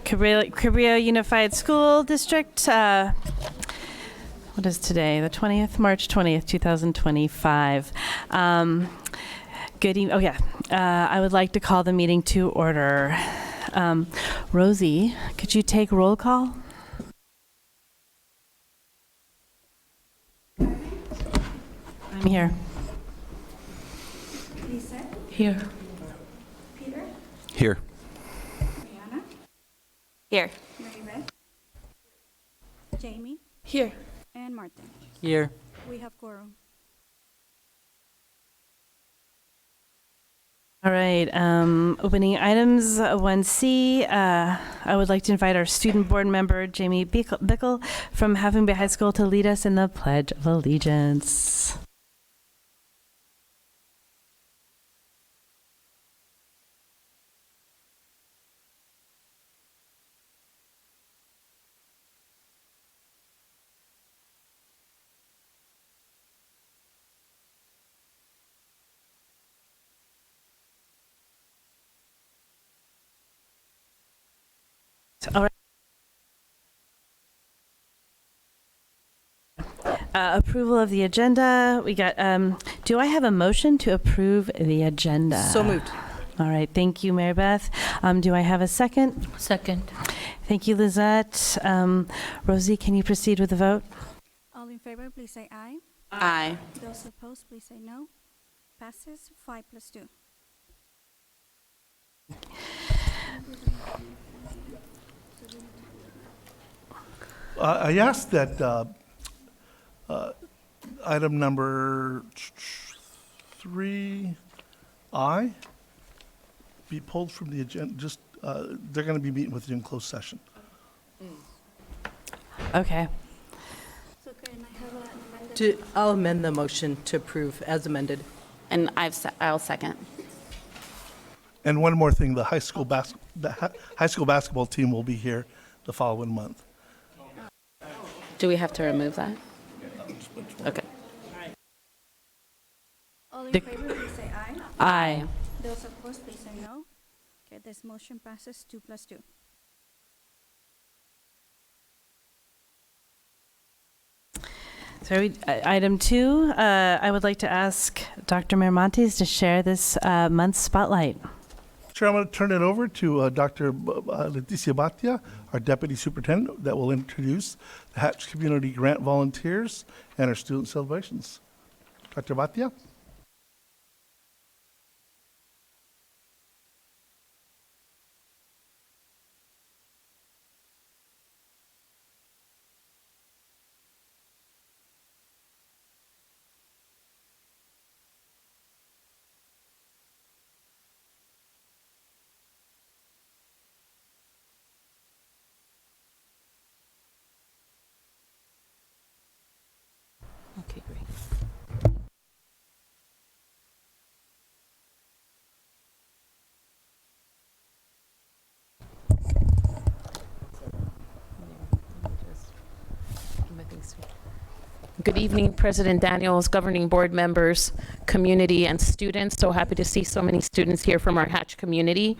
Cabrillo Unified School District. What is today? The 20th, March 20th, 2025. Good evening. Oh, yeah. I would like to call the meeting to order. Rosie, could you take roll call? I'm here. Lisa? Here. Peter? Here. Mariana? Here. Mary Beth? Jamie? Here. And Martin. Here. We have quorum. All right, opening items 1C. I would like to invite our student board member, Jamie Bickle from Half Moon Bay High School to lead us in the Pledge of Allegiance. All right. Approval of the agenda. We got, do I have a motion to approve the agenda? So moved. All right, thank you, Mary Beth. Do I have a second? Second. Thank you, Lizette. Rosie, can you proceed with the vote? All in favor, please say aye. Aye. Those opposed, please say no. Passes 5+2. I asked that item number 3I be pulled from the agenda. Just they're going to be meeting with you in closed session. Okay. So can I have an amended? I'll amend the motion to approve as amended. And I'll second. And one more thing: the high school basketball team will be here the following month. Do we have to remove that? Okay. All in favor, please say aye. Aye. Those opposed, please say no. Okay, this motion passes 2+2. So item 2, I would like to ask Dr. Miramontes to share this month's spotlight. Chair, I'm going to turn it over to Dr. Leticia Batia, our Deputy Superintendent, that will introduce the Hatch Community Grant volunteers and our student celebrations. Dr. Batia? Okay, great. Good evening, President Daniels, governing board members, community, and students. So happy to see so many students here from our Hatch community.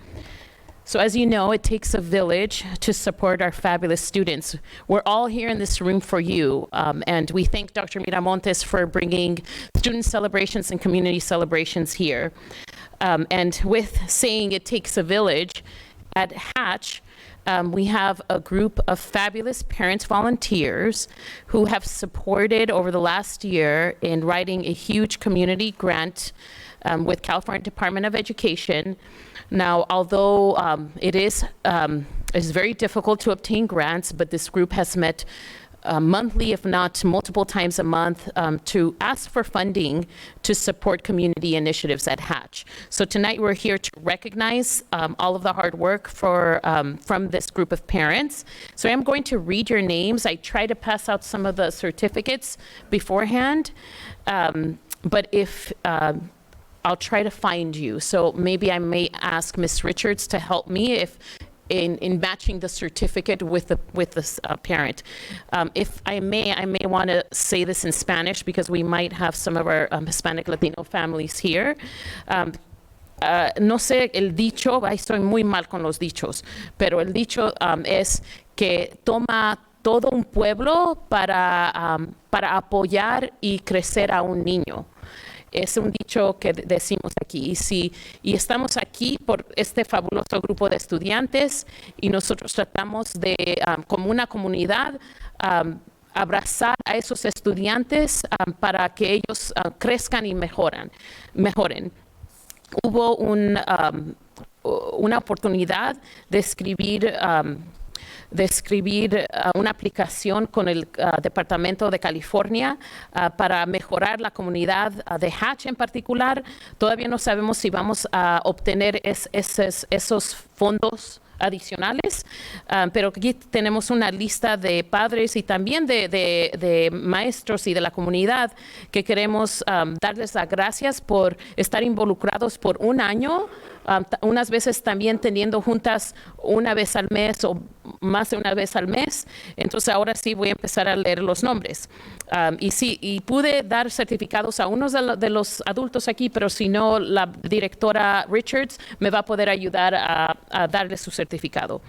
So as you know, it takes a village to support our fabulous students. We're all here in this room for you, and we thank Dr. Miramontes for bringing student celebrations and community celebrations here. And with saying it takes a village, at Hatch, we have a group of fabulous parents volunteers who have supported over the last year in writing a huge community grant with California Department of Education. Now, although it's very difficult to obtain grants, but this group has met monthly, if not multiple times a month, to ask for funding to support community initiatives at Hatch. So tonight we're here to recognize all of the hard work from this group of parents. So I'm going to read your names. I try to pass out some of the certificates beforehand, but if I'll try to find you. So maybe I may ask Ms. Richards to help me if in matching the certificate with the parent. If I may want to say this in Spanish because we might have some of our Hispanic Latino families here. no sé el dicho, ay, estoy muy mal con los dichos, pero el dicho es que toma todo un pueblo para apoyar y crecer a un niño. Es un dicho que decimos aquí. Y estamos aquí por este fabuloso grupo de estudiantes y nosotros tratamos de, como una comunidad, abrazar a esos estudiantes para que ellos crezcan y mejoren. Hubo una oportunidad de escribir una aplicación con el Departamento de California para mejorar la comunidad de Hatch en particular. Todavía no sabemos si vamos a obtener esos fondos adicionales, pero aquí tenemos una lista de padres y también de maestros y de la comunidad que queremos darles las gracias por estar involucrados por un año, unas veces también teniendo juntas una vez al mes o más de una vez al mes. Entonces ahora sí voy a empezar a leer los nombres. Y pude dar certificados a unos de los adultos aquí, pero si no, la directora Richards me va a poder ayudar a darle su certificado.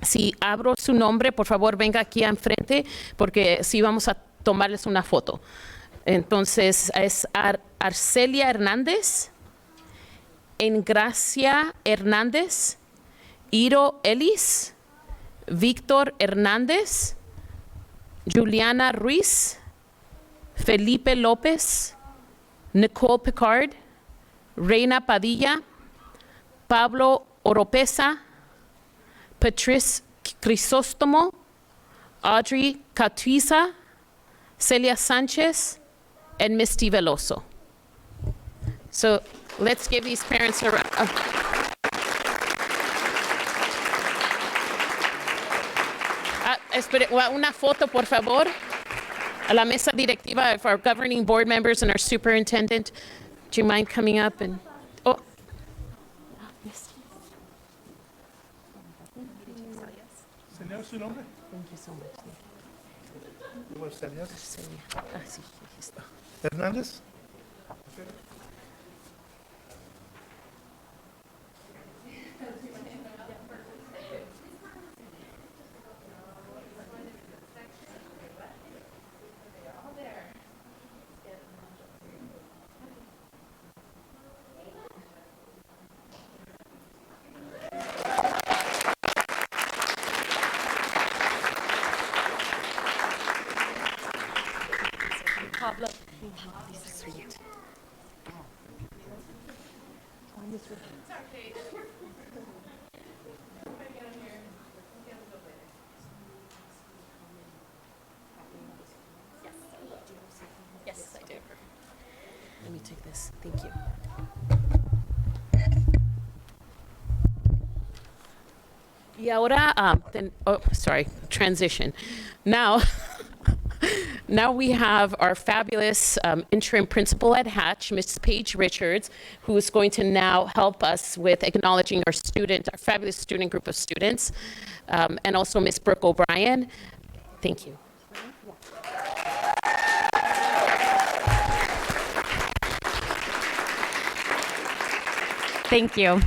Si abro su nombre, por favor venga aquí enfrente, porque sí vamos a tomarles una foto. Entonces es Arcelia Hernández, Engracia Hernández, Iro Ellis, Víctor Hernández, Juliana Ruiz, Felipe López, Nicole Picard, Reina Padilla, Pablo Oropesa, Patrice Crisóstomo, Audrey Catuiza, Celia Sanchez, and Misty Veloso. So let's give these parents a round. Espere, una foto, por favor, a la mesa directiva of our governing board members and our superintendent. Do you mind coming up and, oh. Señor, su nombre. Thank you so much. Hernández. Yes, I do. Let me take this. Thank you. Y ahora, transition. Now, now we have our fabulous interim principal at Hatch, Ms. Paige Richards, who is going to now help us with acknowledging our fabulous student group of students, and also Ms. Brooke O'Brien. Thank you. Thank you.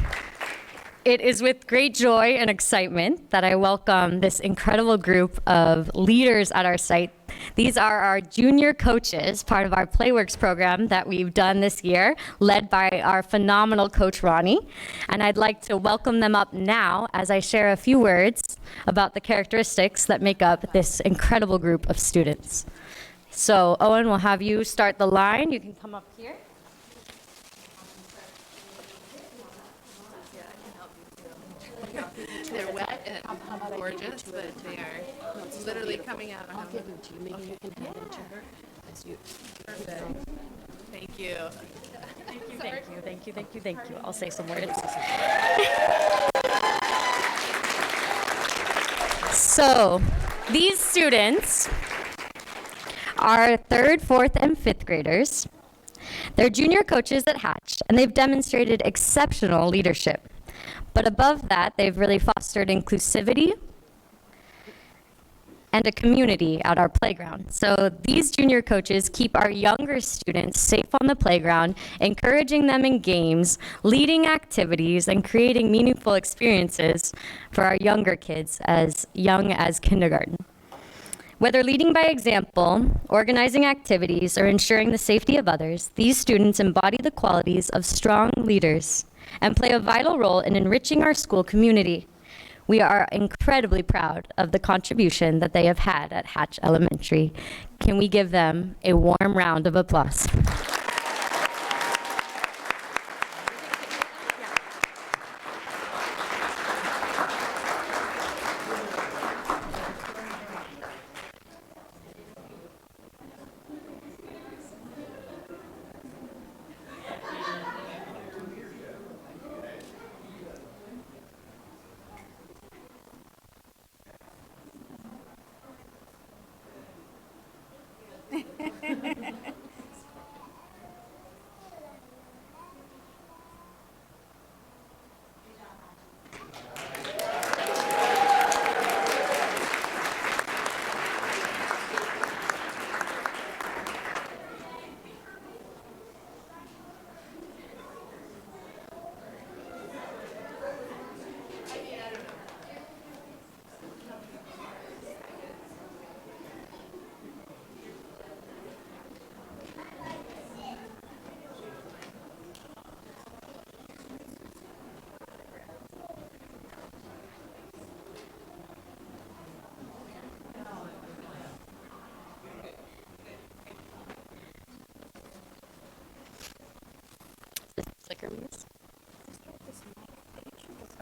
It is with great joy and excitement that I welcome this incredible group of leaders at our site. These are our junior coaches, part of our Playworks program that we've done this year, led by our phenomenal coach, Ronnie. And I'd like to welcome them up now as I share a few words about the characteristics that make up this incredible group of students. So Owen, we'll have you start the line. You can come up here. They're wet and gorgeous, but they are literally coming out. I'll give them to you. Maybe you can hand them to her. As you. Perfect. Thank you. Thank you. I'll say some words. So, these students are 3rd, 4th, and 5th graders. They're junior coaches at Hatch, and they've demonstrated exceptional leadership. But above that, they've really fostered inclusivity, and a community at our playground. So these junior coaches keep our younger students safe on the playground, encouraging them in games, leading activities, and creating meaningful experiences for our younger kids as young as kindergarten. Whether leading by example, organizing activities, or ensuring the safety of others, these students embody the qualities of strong leaders and play a vital role in enriching our school community. We are incredibly proud of the contribution that they have had at Hatch Elementary. Can we give them a warm round of applause?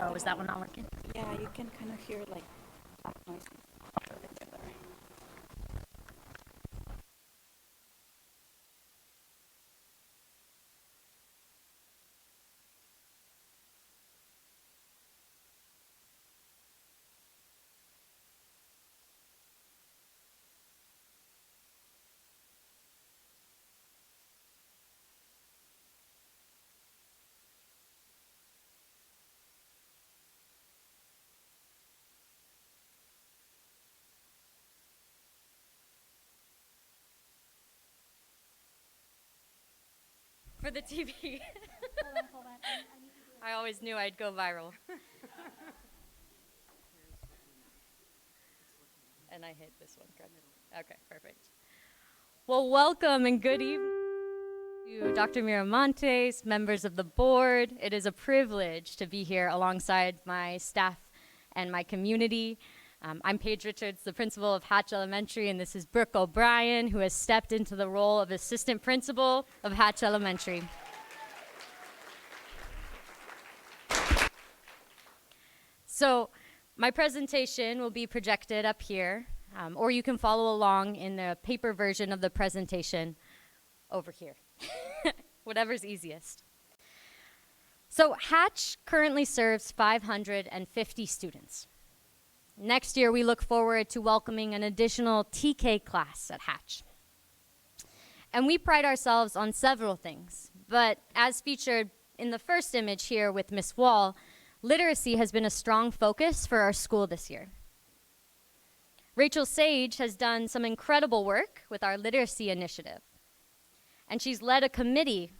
Oh, is that one not working? Yeah, you can kind of hear like back noise. For the TV. I always knew I'd go viral. And I hit this one, correct? Okay, perfect. Well, welcome and good evening to Dr. Miramontes, members of the board. It is a privilege to be here alongside my staff and my community. I'm Paige Richards, the principal of Hatch Elementary, and this is Brooke O'Brien, who has stepped into the role of assistant principal of Hatch Elementary. So my presentation will be projected up here, or you can follow along in the paper version of the presentation over here, whatever's easiest. So Hatch currently serves 550 students. Next year, we look forward to welcoming an additional TK class at Hatch. And we pride ourselves on several things, but as featured in the first image here with Ms. Wall, literacy has been a strong focus for our school this year. Rachel Sage has done some incredible work with our literacy initiative, and she's led a committee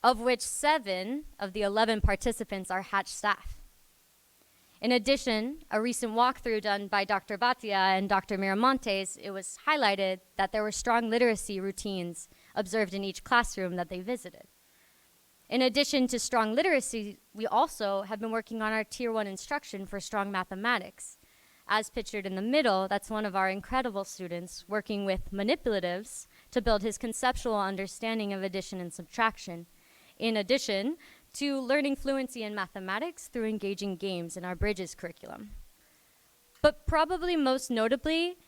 of which 7 of the 11 participants are Hatch staff. In addition, a recent walkthrough done by Dr. Batia and Dr. Miramontes, it was highlighted that there were strong literacy routines observed in each classroom that they visited. In addition to strong literacy, we also have been working on our Tier 1 instruction for strong mathematics. As pictured in the middle, that's one of our incredible students working with manipulatives to build his conceptual understanding of addition and subtraction. In addition to learning fluency in mathematics through engaging games in our Bridges curriculum. But probably most notably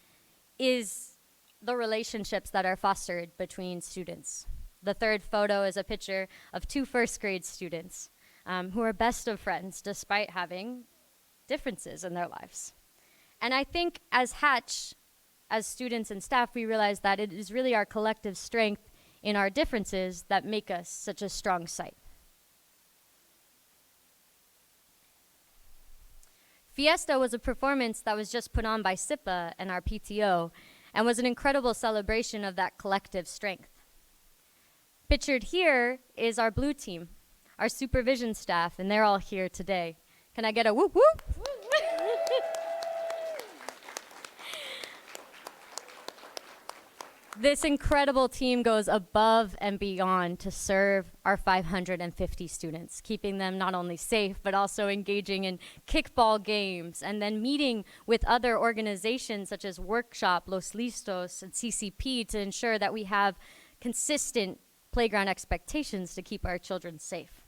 is the relationships that are fostered between students. The third photo is a picture of 2 first grade students who are best of friends despite having differences in their lives. And I think as Hatch, as students and staff, we realize that it is really our collective strength in our differences that make us such a strong site. Fiesta was a performance that was just put on by SIPA and our PTO and was an incredible celebration of that collective strength. Pictured here is our blue team, our supervision staff, and they're all here today. Can I get a whoop whoop? This incredible team goes above and beyond to serve our 550 students, keeping them not only safe, but also engaging in kickball games, and then meeting with other organizations such as Workshop, Los Listos, and CCP to ensure that we have consistent playground expectations to keep our children safe.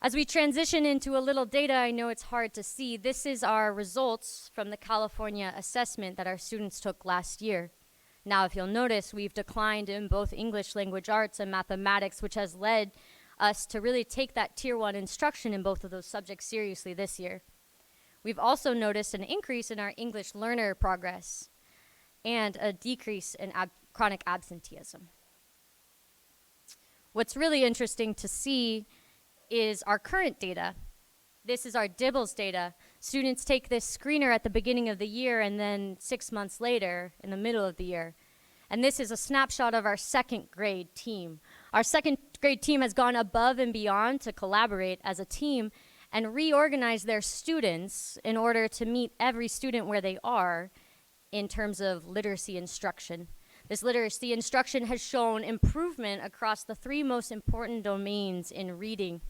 As we transition into a little data, I know it's hard to see. This is our results from the California assessment that our students took last year. Now, if you'll notice, we've declined in both English language arts and mathematics, which has led us to really take that Tier 1 instruction in both of those subjects seriously this year. We've also noticed an increase in our English learner progress and a decrease in chronic absenteeism. What's really interesting to see is our current data. This is our DIBELS data. Students take this screener at the beginning of the year and then 6 months later in the middle of the year. And this is a snapshot of our second grade team. Our second grade team has gone above and beyond to collaborate as a team and reorganize their students in order to meet every student where they are in terms of literacy instruction. This literacy instruction has shown improvement across the 3 most important domains in reading: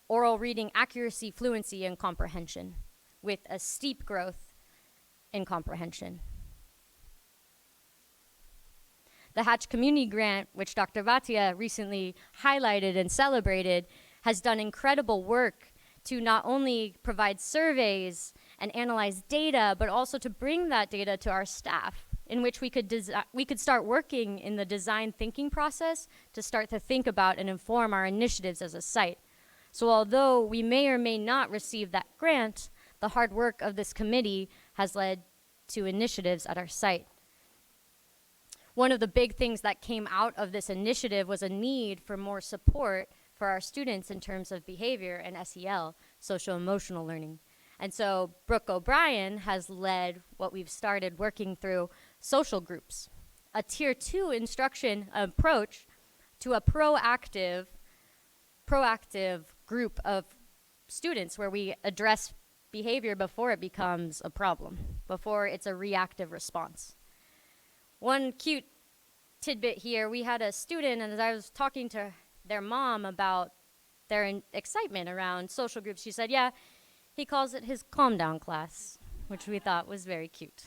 oral reading accuracy, fluency, and comprehension, with a steep growth in comprehension. The Hatch Community Grant, which Dr. Bhatia recently highlighted and celebrated, has done incredible work to not only provide surveys and analyze data, but also to bring that data to our staff, in which we could start working in the design thinking process to start to think about and inform our initiatives as a site. So although we may or may not receive that grant, the hard work of this committee has led to initiatives at our site. One of the big things that came out of this initiative was a need for more support for our students in terms of behavior and SEL, social emotional learning. And so Brooke O'Brien has led what we've started working through social groups, a Tier 2 instruction approach to a proactive group of students where we address behavior before it becomes a problem, before it's a reactive response. One cute tidbit here, we had a student, and as I was talking to their mom about their excitement around social groups, she said, yeah, he calls it his calm down class, which we thought was very cute.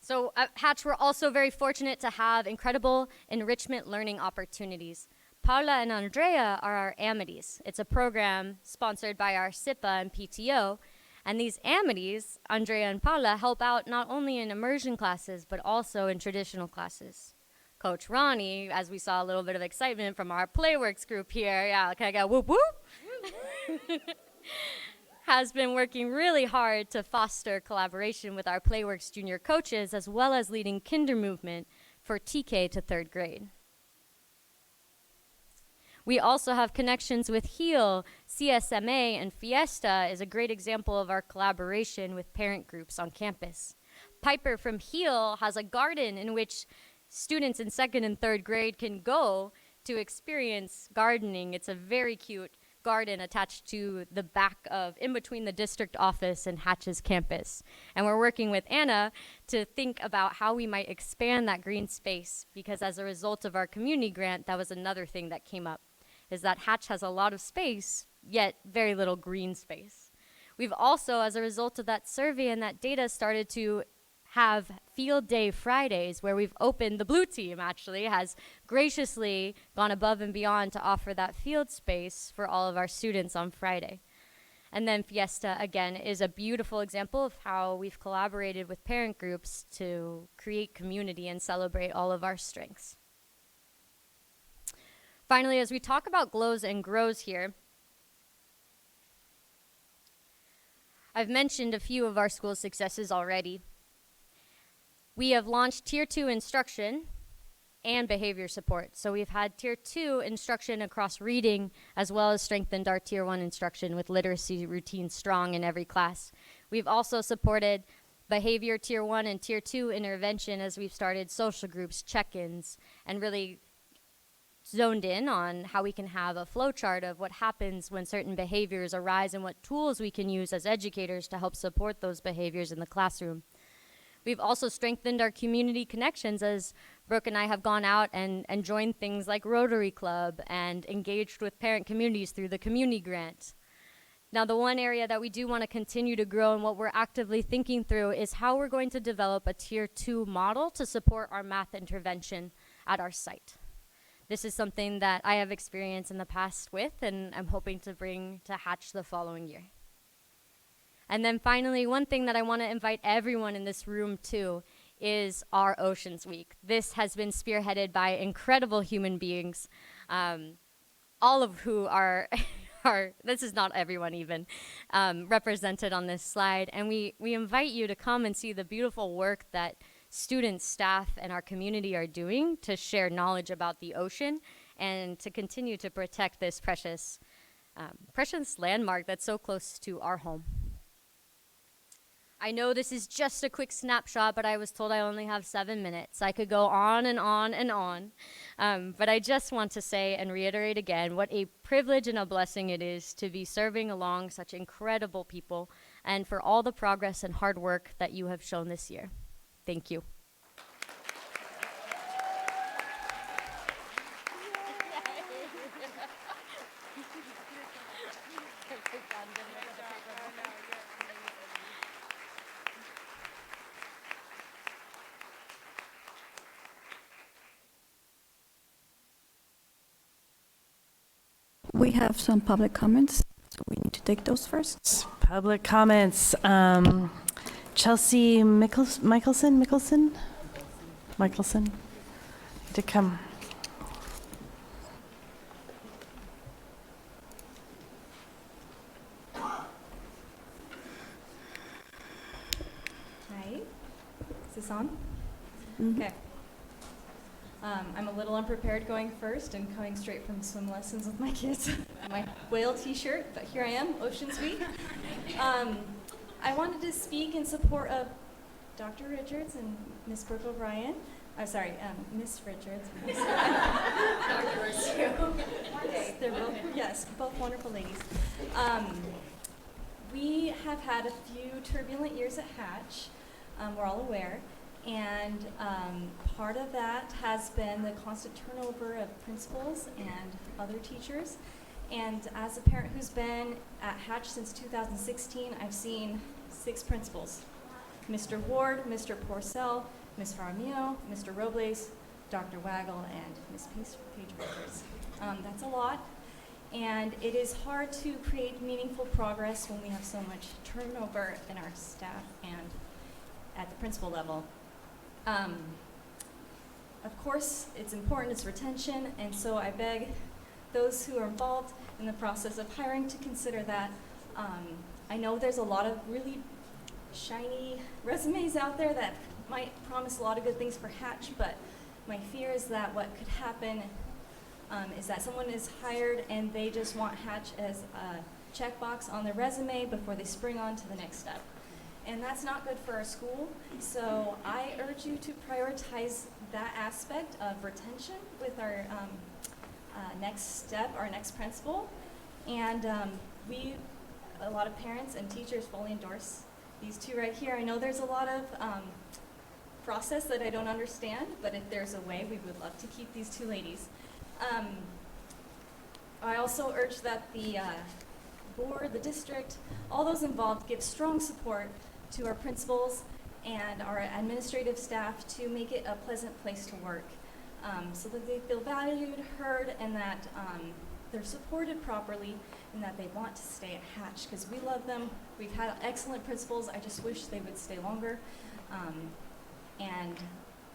So at Hatch, we're also very fortunate to have incredible enrichment learning opportunities. Paula and Andrea are our Amities. It's a program sponsored by our SIPA and PTO. And these Amities, Andrea and Paula, help out not only in immersion classes, but also in traditional classes. Coach Ronnie, as we saw a little bit of excitement from our Playworks group here, yeah, can I get a whoop whoop? Has been working really hard to foster collaboration with our Playworks junior coaches, as well as leading kinder movement for TK to 3rd grade. We also have connections with HEAL, CSMA, and Fiesta is a great example of our collaboration with parent groups on campus. Piper from HEAL has a garden in which students in 2nd and 3rd grade can go to experience gardening. It's a very cute garden attached to the back of, in between the district office and Hatch's campus. And we're working with Anna to think about how we might expand that green space, because as a result of our community grant, that was another thing that came up, is that Hatch has a lot of space, yet very little green space. We've also, as a result of that survey and that data, started to have Field Day Fridays, where we've opened, the blue team actually has graciously gone above and beyond to offer that field space for all of our students on Friday. And then Fiesta, again, is a beautiful example of how we've collaborated with parent groups to create community and celebrate all of our strengths. Finally, as we talk about glows and grows here, I've mentioned a few of our school successes already. We have launched Tier 2 instruction and behavior support. So we've had Tier 2 instruction across reading, as well as strengthened our Tier 1 instruction with literacy routines strong in every class. We've also supported behavior Tier 1 and Tier 2 intervention as we've started social groups, check-ins, and really zoned in on how we can have a flow chart of what happens when certain behaviors arise and what tools we can use as educators to help support those behaviors in the classroom. We've also strengthened our community connections as Brooke and I have gone out and joined things like Rotary Club and engaged with parent communities through the community grant. Now, the one area that we do want to continue to grow and what we're actively thinking through is how we're going to develop a Tier 2 model to support our math intervention at our site. This is something that I have experience in the past with, and I'm hoping to bring to Hatch the following year. And then finally, one thing that I want to invite everyone in this room to is our Oceans Week. This has been spearheaded by incredible human beings, all of who are, this is not everyone even, represented on this slide. And we invite you to come and see the beautiful work that students, staff, and our community are doing to share knowledge about the ocean and to continue to protect this precious landmark that's so close to our home. I know this is just a quick snapshot, but I was told I only have 7 minutes. I could go on and on and on. But I just want to say and reiterate again what a privilege and a blessing it is to be serving along such incredible people and for all the progress and hard work that you have shown this year. Thank you. We have some public comments, so we need to take those first. Public comments. Chelsea Michelson, to come. Hi, is this on? Okay. I'm a little unprepared going first and coming straight from swim lessons with my kids. My whale t-shirt, but here I am, Oceans Week. I wanted to speak in support of Dr. Richards and Miss Brooke O'Brien. I'm sorry, Miss Richards. They're both, yes, both wonderful ladies. We have had a few turbulent years at Hatch, we're all aware, and part of that has been the constant turnover of principals and other teachers. And as a parent who's been at Hatch since 2016, I've seen 6 principals. Mr. Ward, Mr. Porcel, Ms. Faramio, Mr. Robles, Dr. Waggle, and Ms. Page-Rogers. That's a lot, and it is hard to create meaningful progress when we have so much turnover in our staff and at the principal level. Of course, it's important, it's retention, and so I beg those who are involved in the process of hiring to consider that. I know there's a lot of really shiny resumes out there that might promise a lot of good things for Hatch, but my fear is that what could happen is that someone is hired and they just want Hatch as a checkbox on their resume before they spring on to the next step. And that's not good for our school, so I urge you to prioritize that aspect of retention with our next step, our next principal. And a lot of parents and teachers fully endorse these 2 right here. I know there's a lot of process that I don't understand, but if there's a way, we would love to keep these 2 ladies. I also urge that the board, the district, all those involved give strong support to our principals and our administrative staff to make it a pleasant place to work, so that they feel valued, heard, and that they're supported properly, and that they want to stay at Hatch, because we love them. We've had excellent principals. I just wish they would stay longer. And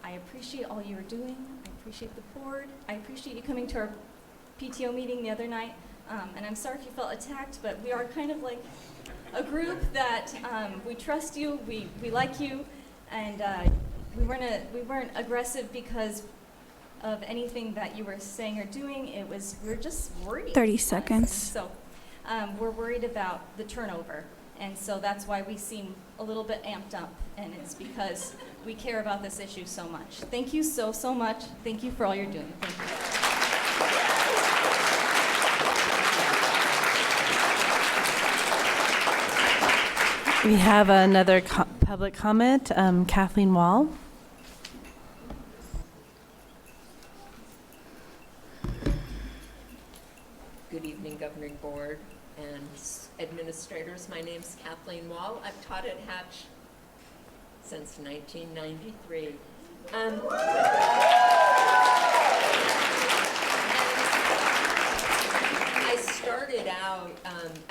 I appreciate all you are doing. I appreciate the board. I appreciate you coming to our PTO meeting the other night. And I'm sorry if you felt attacked, but we are kind of like a group that we trust you, we like you, and we weren't aggressive because of anything that you were saying or doing. We're just worried. 30 honestly. seconds. So we're worried about the turnover. And so that's why we seem a little bit amped up. And it's because we care about this issue so much. Thank you so, so much. Thank you for all you're doing. Thank you. We have another public comment. Kathleen Wall. Good evening, Governing Board and administrators. My name's Kathleen Wall. I've taught at Hatch since 1993. I started out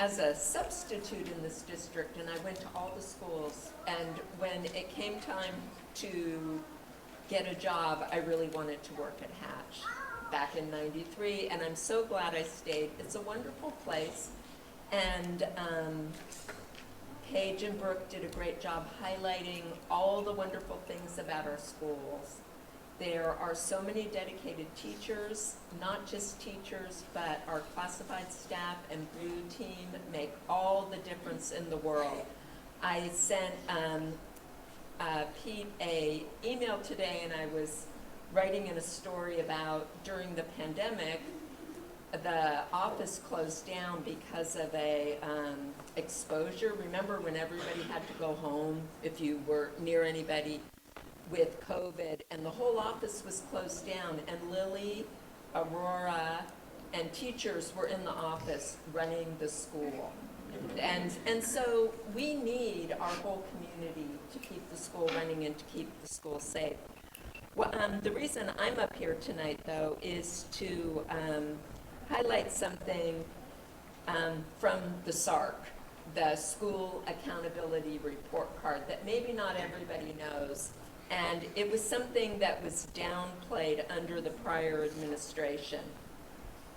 as a substitute in this district, and I went to all the schools. And when it came time to get a job, I really wanted to work at Hatch back in '93, and I'm so glad I stayed. It's a wonderful place, and Paige and Brooke did a great job highlighting all the wonderful things about our schools. There are so many dedicated teachers, not just teachers, but our classified staff and Blue team make all the difference in the world. I sent Pete an email today, and I was writing in a story about during the pandemic, the office closed down because of a exposure. Remember when everybody had to go home if you were near anybody with COVID, and the whole office was closed down, and Lily, Aurora, and teachers were in the office running the school. And so we need our whole community to keep the school running and to keep the school safe. Well, the reason I'm up here tonight, though, is to highlight something from the SARC, the School Accountability Report Card, that maybe not everybody knows. And it was something that was downplayed under the prior administration.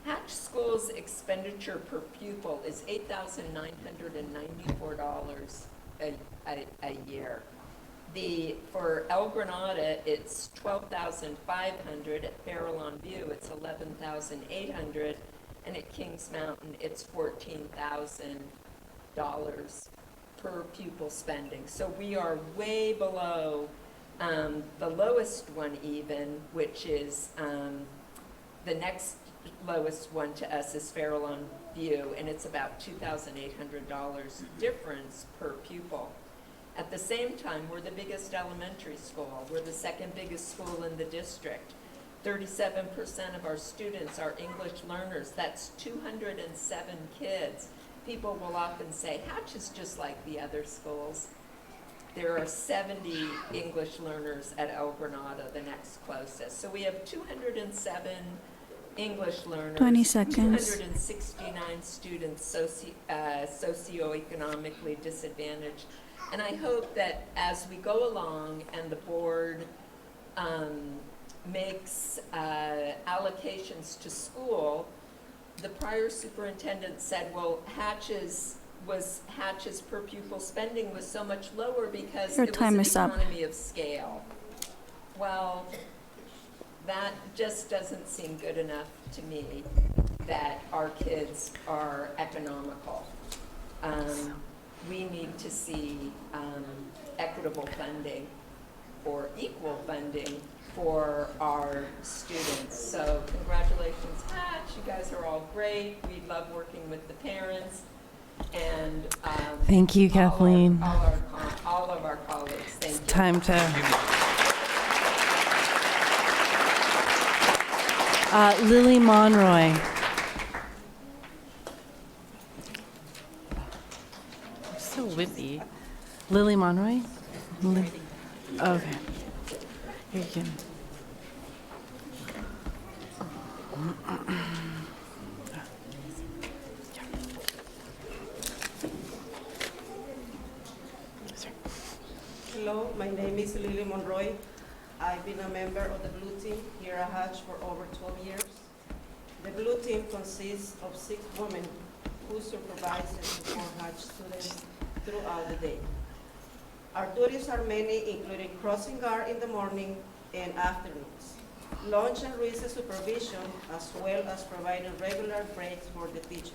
Hatch School's expenditure per pupil is $8,994 a year. For El Granada, it's $12,500. At Farallon View, it's $11,800, and at Kings Mountain, it's $14,000 per pupil spending. So we are way below the lowest one, even, which is the next lowest one to us is Farallon View, and it's about $2,800 difference per pupil. At the same time, we're the biggest elementary school. We're the second biggest school in the district. 37% of our students are English learners. That's 207 kids. People will often say, Hatch is just like the other schools. There are 70 English learners at El Granada, the next closest. So we have 207 English learners. 20 seconds. 269 students socioeconomically disadvantaged. And I hope that as we go along and the board makes allocations to school, the prior superintendent said, well, Hatch's per pupil spending was so much lower because Your it time was is an up. economy of scale. Well, that just doesn't seem good enough to me, that our kids are economical. We need to see equitable funding or equal funding for our students. So congratulations, Hatch. You guys are all great. We love working with the parents. And Thank you, Kathleen. all of our colleagues. Thank you. Time to. Lily Monroy. So whippy. Lily Monroy? Okay. You can. Hello, my name is Lily Monroy. I've been a member of the Blue Team here at Hatch for over 12 years. The Blue Team consists of 6 women who supervise and support Hatch students throughout the day. Our duties are many, including crossing guard in the morning and afternoons. lunch and recess supervision, as well as providing regular breaks for the teachers.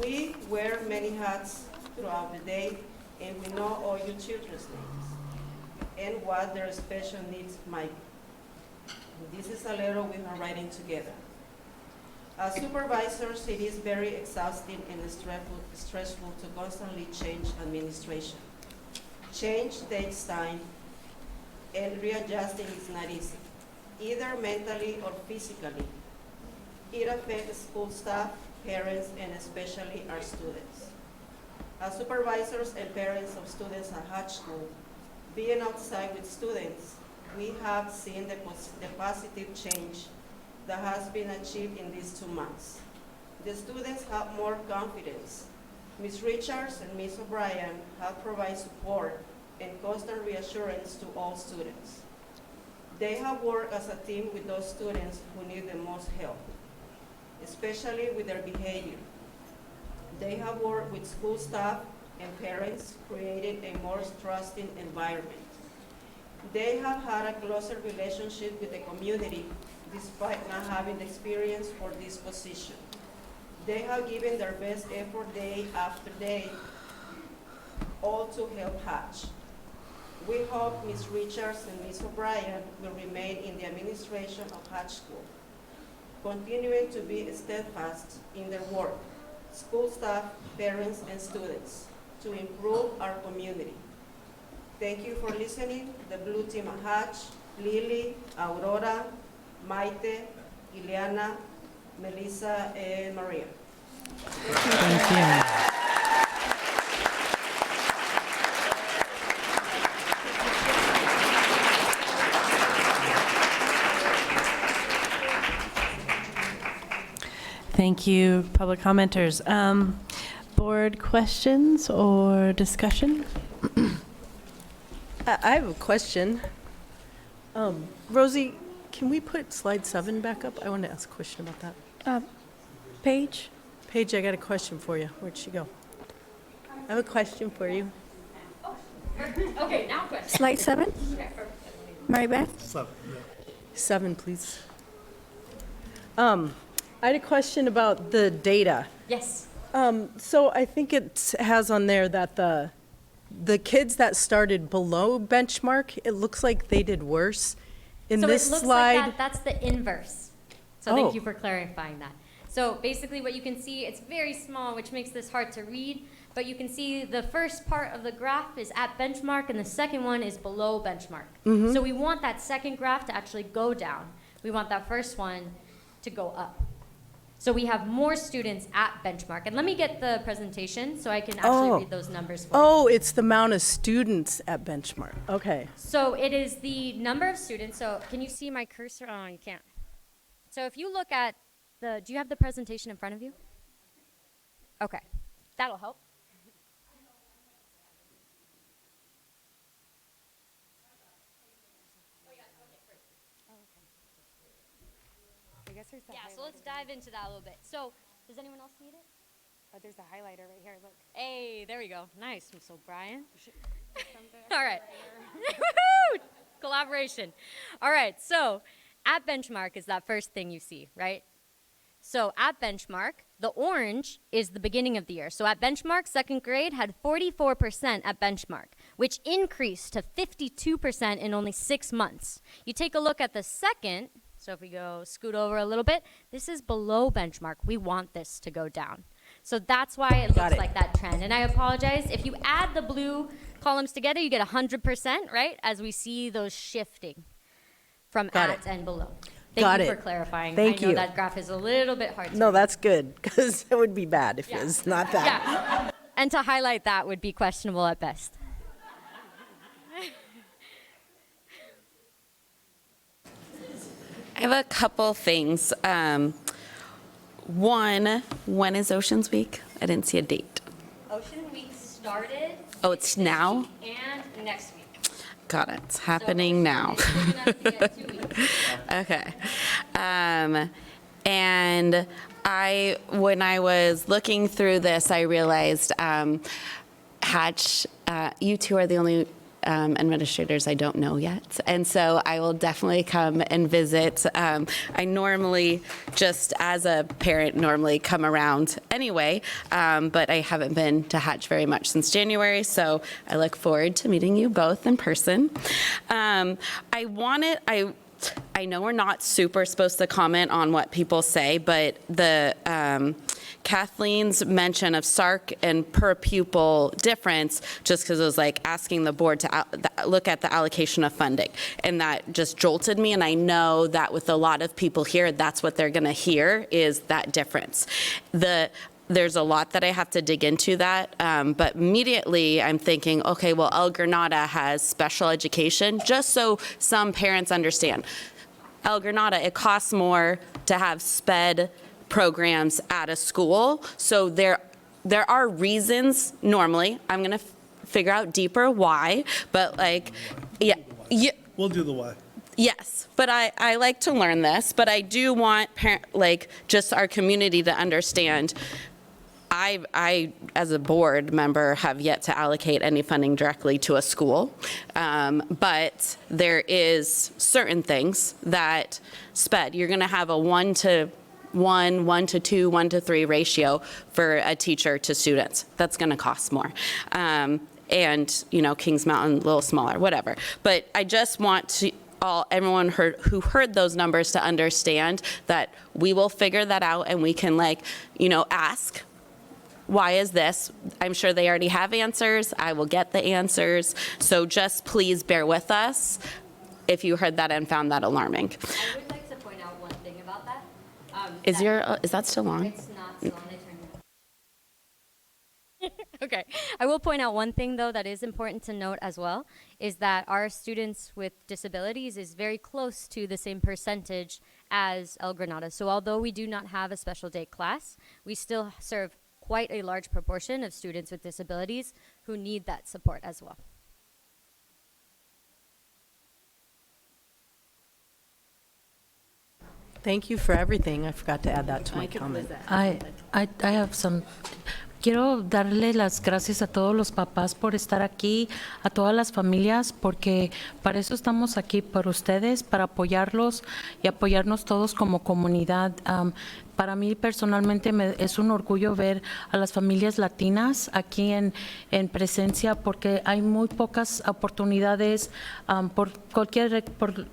We wear many hats throughout the day, and we know all your children's names and what their special needs might be. This is a letter we are writing together. As supervisors, it is very exhausting and stressful to constantly change administration. Change takes time, and readjusting is not easy, either mentally or physically. It affects school staff, parents, and especially our students. As supervisors and parents of students at Hatch School, being outside with students, we have seen the positive change that has been achieved in these 2 months. The students have more confidence. Ms. Richards and Ms. O'Brien have provided support and constant reassurance to all students. They have worked as a team with those students who need the most help, especially with their behavior. They have worked with school staff and parents, creating a more trusting environment. They have had a closer relationship with the community despite not having the experience for this position. They have given their best effort day after day, all to help Hatch. We hope Ms. Richards and Ms. O'Brien will remain in the administration of Hatch School, continuing to be steadfast in their work, school staff, parents, and students, to improve our community. Thank you for listening. The Blue Team at Hatch, Lily, Aurora, Maite, Ileana, Melissa, and Maria. Thank you. Thank you, public commenters. Board questions or discussion? I have a question. Rosie, can we put slide 7 back up? I want to ask a question about that. Paige? Paige, I got a question for you. Where'd she go? I have a question for you. Okay, now question. Slide 7? Mary Beth? 7, please. I had a question about the data. Yes. So I think it has on there that the kids that started below benchmark, it looks like they did worse. In So this it looks slide, like that's the inverse. So Oh. thank you for clarifying that. So basically what you can see, it's very small, which makes this hard to read, but you can see the first part of the graph is at benchmark and the second one is below benchmark. Mm-hmm. So we want that second graph to actually go down. We want that first one to go up. So we have more students at benchmark. And let me get the presentation so I can actually Oh. read those numbers for you. oh, it's the amount of students at benchmark. Okay. So it is the number of students. So can you see my cursor? Oh, you can't. So if you look at do you have the presentation in front of you? Okay, that'll help. Yeah, so let's dive into that a little bit. So does anyone else need it? Oh, there's the highlighter right here, look. Hey, there we go. Nice, Miss O'Brien. All right. Woo-hoo! Collaboration. All right, so at benchmark is that first thing you see, right? So at benchmark, the orange is the beginning of the year. So at benchmark, second grade had 44% at benchmark, which increased to 52% in only 6 months. You take a look at the second, so if we go scoot over a little bit, this is below benchmark. We want this to go down. So that's why it looks like that trend. And I apologize, if you add the blue columns together, you get 100%, right? As we see those shifting from at and below. Thank you for clarifying. Thank I know you. that graph is a little bit hard to No, read. that's good, because it would be bad if Yeah. it's not that. Yeah. And to highlight that would be questionable at best. I have a couple things. One, when is Oceans Week? I didn't see a date. Ocean Week started. Oh, it's now? And next week. Got it. It's happening now. Okay. And when I was looking through this, I realized Hatch, you two are the only administrators I don't know yet. And so I will definitely come and visit. I normally, just as a parent, normally come around anyway, but I haven't been to Hatch very much since January, so I look forward to meeting you both in person. I know we're not super supposed to comment on what people say, but the Kathleen's mention of SARC and per pupil difference, just because it was like asking the board to look at the allocation of funding, and that just jolted me. And I know that with a lot of people here, that's what they're going to hear is that difference. There's a lot that I have to dig into that, but immediately I'm thinking, okay, well, El Granada has special education, just so some parents understand. El Granada, it costs more to have SPED programs at a school, so there are reasons normally. I'm going to figure out deeper why, but like, yeah. We'll do the why. Yes, but I like to learn this, but I do want just our community to understand. I, as a board member, have yet to allocate any funding directly to a school, but there is certain things that SPED, you're going to have a 1-to-1, 1-to-2, 1-to-3 ratio for a teacher to students. That's going to cost more. And, Kings Mountain, a little smaller, whatever. But I just want to everyone who heard those numbers to understand that we will figure that out, and we can ask, why is this? I'm sure they already have answers. I will get the answers. So just please bear with us if you heard that and found that alarming. I would like to point out one thing about that. Is that still on? It's not still on. I turned it. Okay. I will point out one thing, though, that is important to note as well, is that our students with disabilities is very close to the same percentage as El Granada. So although we do not have a special day class, we still serve quite a large proportion of students with disabilities who need that support as well. Thank you for everything. I forgot to add that to my comment. I have some. Quiero darle las gracias a todos los papás por estar aquí, a todas las familias, porque para eso estamos aquí, por ustedes, para apoyarlos y apoyarnos todos como comunidad. Para mí personalmente es un orgullo ver a las familias latinas aquí en presencia, porque hay muy pocas oportunidades por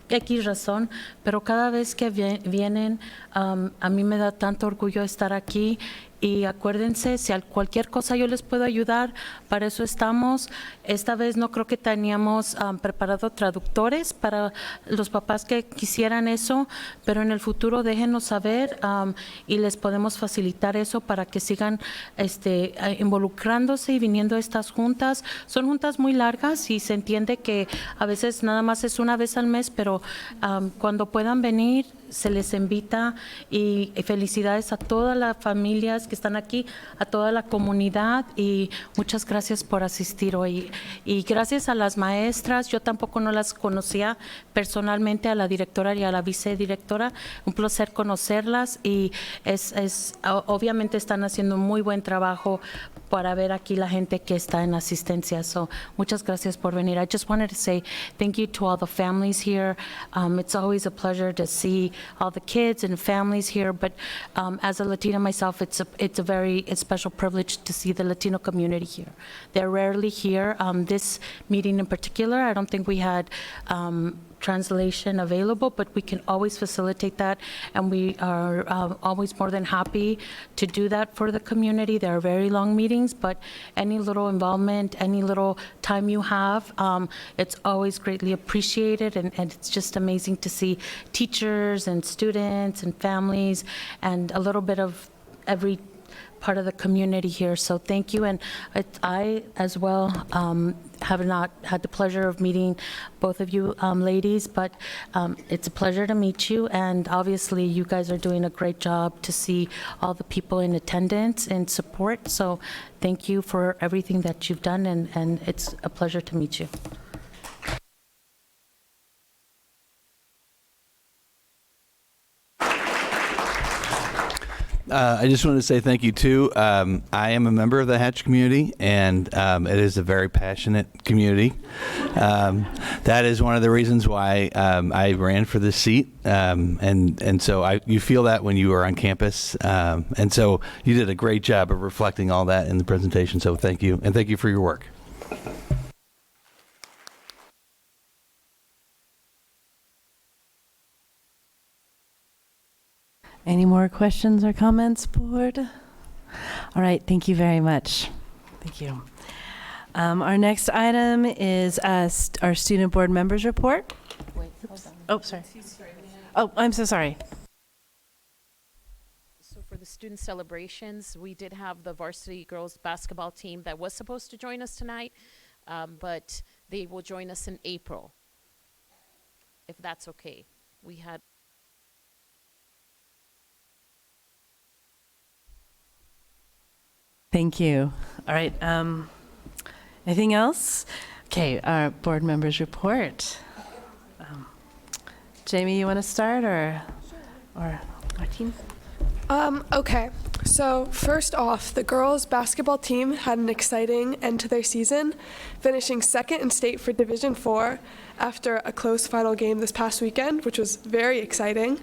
X razón, pero cada vez que vienen a mí me da tanto orgullo estar aquí. Y acuérdense, si a cualquier cosa yo les puedo ayudar, para eso estamos. Esta vez no creo que teníamos preparado traductores para los papás que quisieran eso, pero en el futuro déjenos saber y les podemos facilitar eso para que sigan involucrándose y viniendo a estas juntas. Son juntas muy largas y se entiende que a veces nada más es una vez al mes, pero cuando puedan venir, se les invita, y felicidades a todas las familias que están aquí, a toda la comunidad, y muchas gracias por asistir hoy. Y gracias a las maestras, yo tampoco no las conocía personalmente, a la directora y a la vicedirectora, un placer conocerlas, y obviamente están haciendo un muy buen trabajo para ver aquí la gente que está en asistencia. So, muchas gracias por venir. I just wanted to say thank you to all the families here. It's always a pleasure to see all the kids and families here, but as a Latina myself, it's a very special privilege to see the Latino community here. They're rarely here. This meeting in particular, I don't think we had translation available, but we can always facilitate that, and we are always more than happy to do that for the community. There are very long meetings, but any little involvement, any little time you have, it's always greatly appreciated, and it's just amazing to see teachers and students and families and a little bit of every part of the community here. So thank you. And I as well have not had the pleasure of meeting both of you ladies, but it's a pleasure to meet you. And obviously you guys are doing a great job to see all the people in attendance and support. So thank you for everything that you've done, and it's a pleasure to meet you. I just wanted to say thank you too. I am a member of the Hatch community, and it is a very passionate community. That is one of the reasons why I ran for this seat, and so you feel that when you are on campus, and so you did a great job of reflecting all that in the presentation. So thank you, and thank you for your work. Any more questions or comments, board? All right, thank you very much. Thank you. Our next item is our student board members report. Wait, hold on. Oh, sorry. Oh, I'm so sorry. So for the student celebrations, we did have the varsity girls basketball team that was supposed to join us tonight, but they will join us in April, if that's okay. We had Thank you. All right. Anything else? Okay, our board members report. Jamie, you want to start or Martin? Okay, so first off, the girls basketball team had an exciting end to their season, finishing second in state for Division 4 after a close final game this past weekend, which was very exciting.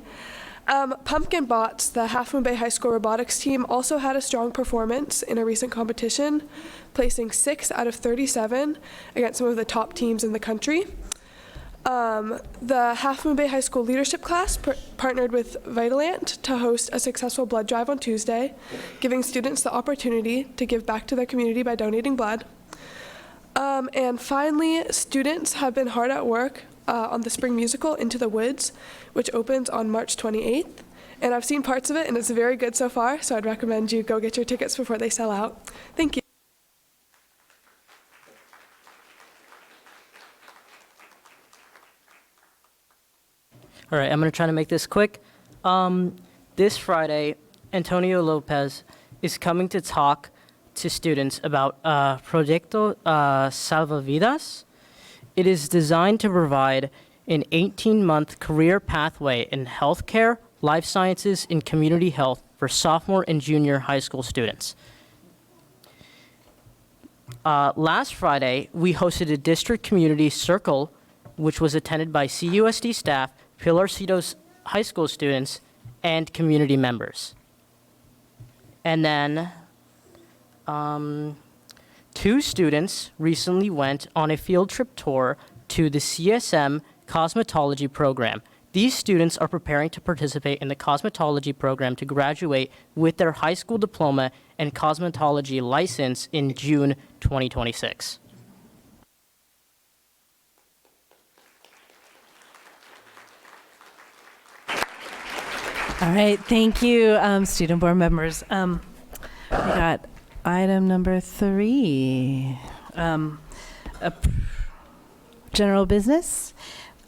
Pumpkin Bots, the Half Moon Bay High School robotics team, also had a strong performance in a recent competition, placing 6 out of 37 against some of the top teams in the country. The Half Moon Bay High School leadership class partnered with Vitalant to host a successful blood drive on Tuesday, giving students the opportunity to give back to their community by donating blood. And finally, students have been hard at work on the spring musical Into the Woods, which opens on March 28th. And I've seen parts of it, and it's very good so far, so I'd recommend you go get your tickets before they sell out. Thank you. All right, I'm going to try to make this quick. This Friday, Antonio Lopez is coming to talk to students about Proyecto Salvavidas. It is designed to provide an 18-month career pathway in healthcare, life sciences, and community health for sophomore and junior high school students. Last Friday, we hosted a district community circle, which was attended by CUSD staff, Pilarcitos high school students, and community members. And then 2 students recently went on a field trip tour to the CSM cosmetology program. These students are preparing to participate in the cosmetology program to graduate with their high school diploma and cosmetology license in June 2026. All right, thank you, student board members. We got item number 3, general business.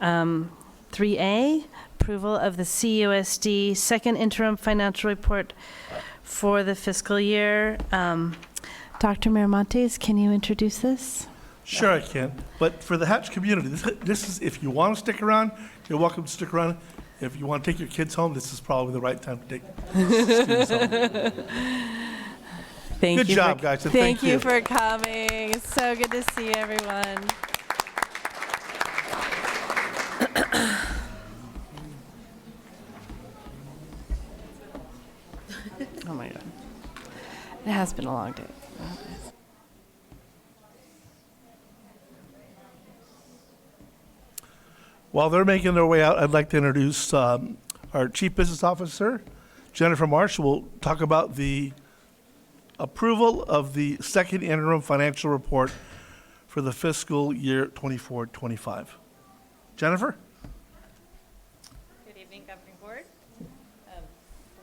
3A, approval of the CUSD second interim financial report for the fiscal year. Dr. Miramontes, can you introduce this? Sure, I can. But for the Hatch community, this is, if you want to stick around, you're welcome to stick around. If you want to take your kids home, this is probably the right time to take students home. Good job, guys. And thank you for coming. It's so good to see everyone. Oh my God. It has been a long day. While they're making their way out, I'd like to introduce our Chief Business Officer, Jennifer Marsh, who will talk about the approval of the second interim financial report for the fiscal year 24-25. Jennifer? Good evening, Governing Board. A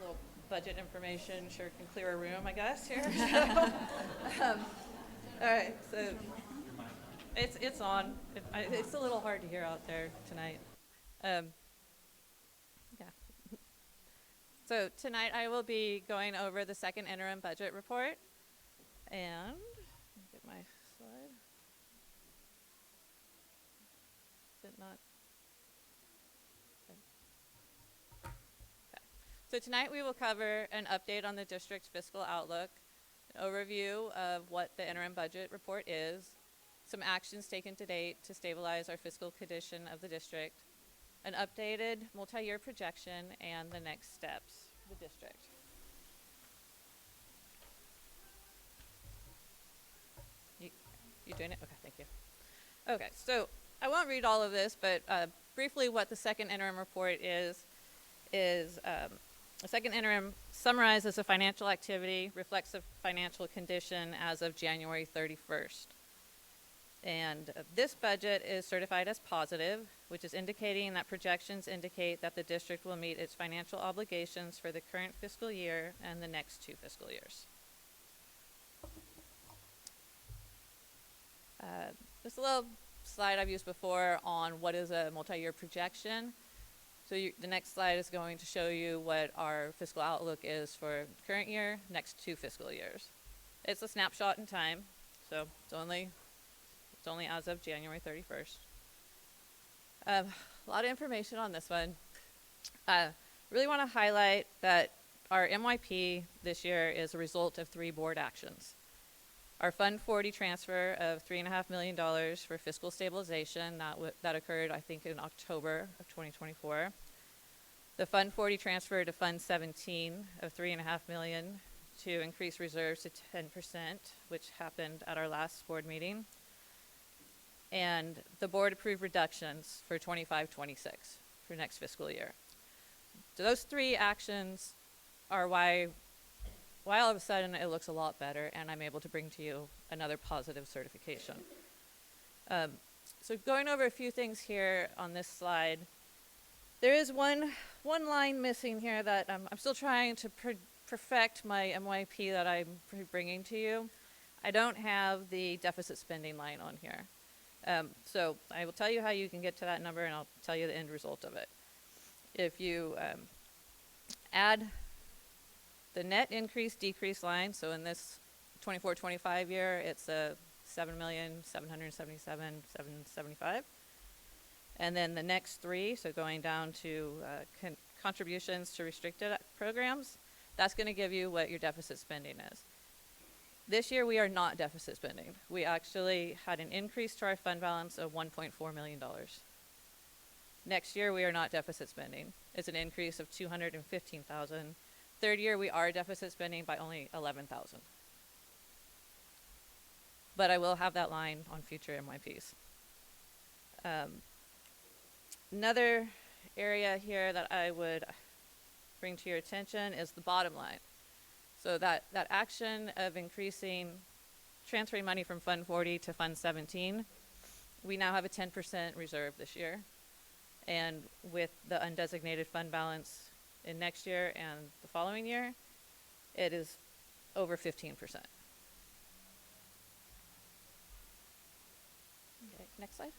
little budget information sure can clear a room, I guess, here. All right, so it's on. It's a little hard to hear out there tonight. Yeah. So tonight I will be going over the second interim budget report. And get my slide. Is it not? Okay. So tonight we will cover an update on the district's fiscal outlook, an overview of what the interim budget report is, some actions taken to date to stabilize our fiscal condition of the district, an updated multi-year projection, and the next steps for the district. You doing it? Okay, thank you. Okay, so I won't read all of this, but briefly what the second interim report is the second interim summarizes the financial activity, reflects the financial condition as of January 31st. And this budget is certified as positive, which is indicating that projections indicate that the district will meet its financial obligations for the current fiscal year and the next 2 fiscal years. Just a little slide I've used before on what is a multi-year projection. So the next slide is going to show you what our fiscal outlook is for current year, next 2 fiscal years. It's a snapshot in time, so it's only as of January 31st. A lot of information on this one. Really want to highlight that our MYP this year is a result of 3 board actions. Our Fund 40 transfer of $3.5 million for fiscal stabilization, that occurred, I think, in October of 2024. The Fund 40 transfer to Fund 17 of $3.5 million to increase reserves to 10%, which happened at our last board meeting. And the board approved reductions for 25-26 for next fiscal year. So those 3 actions are why all of a sudden it looks a lot better and I'm able to bring to you another positive certification. So going over a few things here on this slide, there is one line missing here that I'm still trying to perfect my MYP that I'm bringing to you. I don't have the deficit spending line on here. So I will tell you how you can get to that number and I'll tell you the end result of it. If you add the net increase decrease line, so in this 24-25 year, it's a $7,777,775. And then the next 3, so going down to contributions to restricted programs, that's going to give you what your deficit spending is. This year, we are not deficit spending. We actually had an increase to our fund balance of $1.4 million. Next year, we are not deficit spending. It's an increase of $215,000. Third year, we are deficit spending by only $11,000. But I will have that line on future MYPs. Another area here that I would bring to your attention is the bottom line. So that action of transferring money from Fund 40 to Fund 17, we now have a 10% reserve this year. And with the undesignated fund balance in next year and the following year, it is over 15%. Okay, next slide.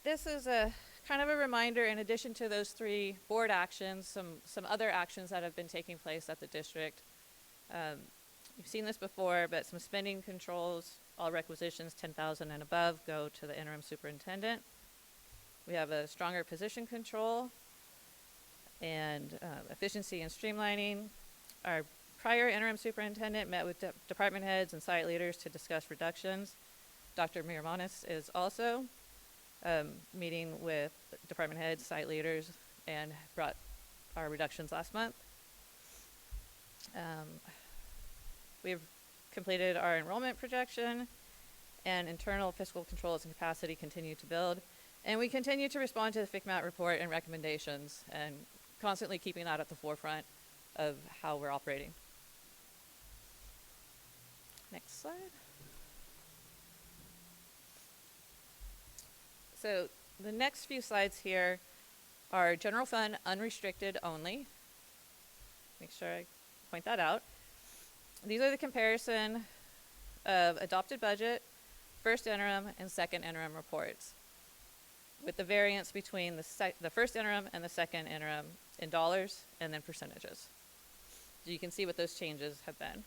This is a kind of a reminder, in addition to those 3 board actions, some other actions that have been taking place at the district. You've seen this before, but some spending controls, all requisitions 10,000 and above go to the interim superintendent. We have a stronger position control and efficiency and streamlining. Our prior interim superintendent met with department heads and site leaders to discuss reductions. Dr. Miramanis is also meeting with department heads, site leaders, and brought our reductions last month. We've completed our enrollment projection, and internal fiscal controls and capacity continue to build. And we continue to respond to the FCMAT report and recommendations, and constantly keeping that at the forefront of how we're operating. Next slide. So the next few slides here are general fund unrestricted only. Make sure I point that out. These are the comparison of adopted budget, first interim, and second interim reports, with the variance between the first interim and the second interim in dollars and then percentages. So you can see what those changes have been.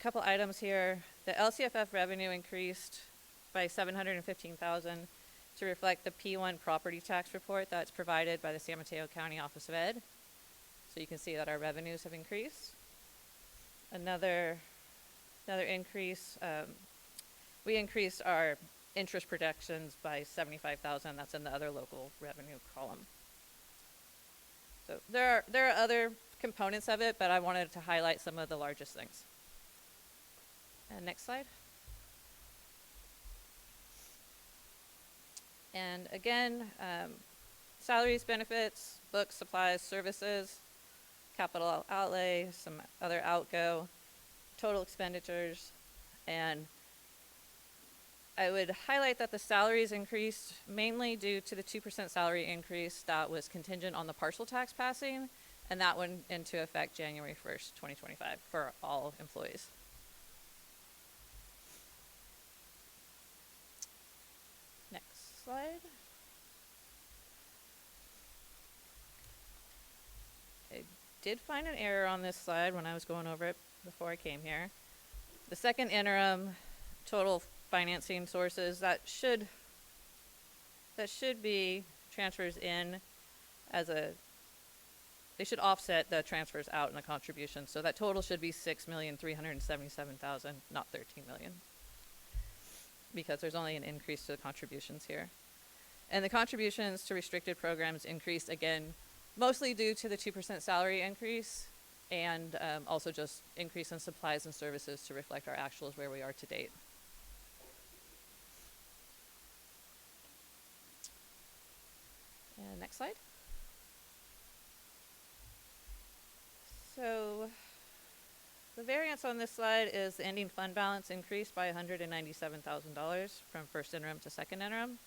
Couple items here. The LCFF revenue increased by $715,000, to reflect the P1 property tax report that's provided by the San Mateo County Office of Ed. So you can see that our revenues have increased. Another increase, we increased our interest projections by $75,000. That's in the other local revenue column. So there are other components of it, but I wanted to highlight some of the largest things. And next slide. And again, salaries, benefits, books, supplies, services, capital outlay, some other outgo, total expenditures, and I would highlight that the salaries increased mainly due to the 2% salary increase that was contingent on the parcel tax passing, and that went into effect January 1st, 2025 for all employees. Next slide. I did find an error on this slide when I was going over it before I came here. The second interim total financing sources, that should be transfers in as a, they should offset the transfers out in the contribution. So that total should be $6,377,000, not $13 million. Because there's only an increase to the contributions here. And the contributions to restricted programs increased again, mostly due to the 2% salary increase and also just increase in supplies and services to reflect our actuals where we are to date. And next slide. So the variance on this slide is the ending fund balance increased by $197,000 from first interim to second interim.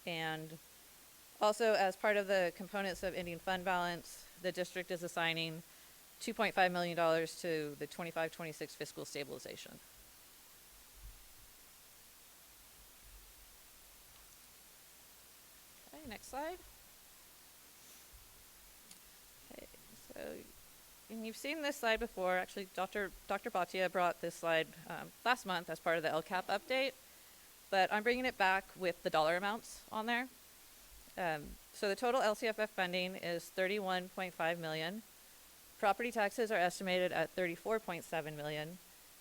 And also, as part of the components of ending fund balance, the district is assigning $2.5 million to the 25-26 fiscal stabilization. Okay, next slide. Okay, so and you've seen this slide before. Actually, Dr. Bhatia brought this slide last month as part of the LCAP update, but I'm bringing it back with the dollar amounts on there. So the total LCFF funding is $31.5 million. Property taxes are estimated at $34.7 million,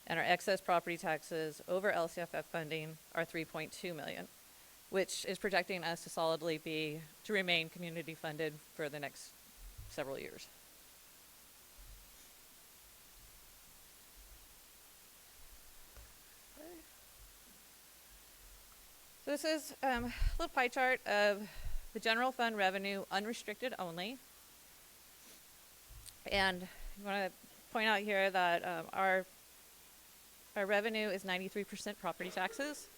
and our excess property taxes over LCFF funding are $3.2 million, which is projecting us to remain community funded for the next several years. So this is a little pie chart of the general fund revenue, unrestricted only. And I want to point out here that our revenue is 93% property taxes.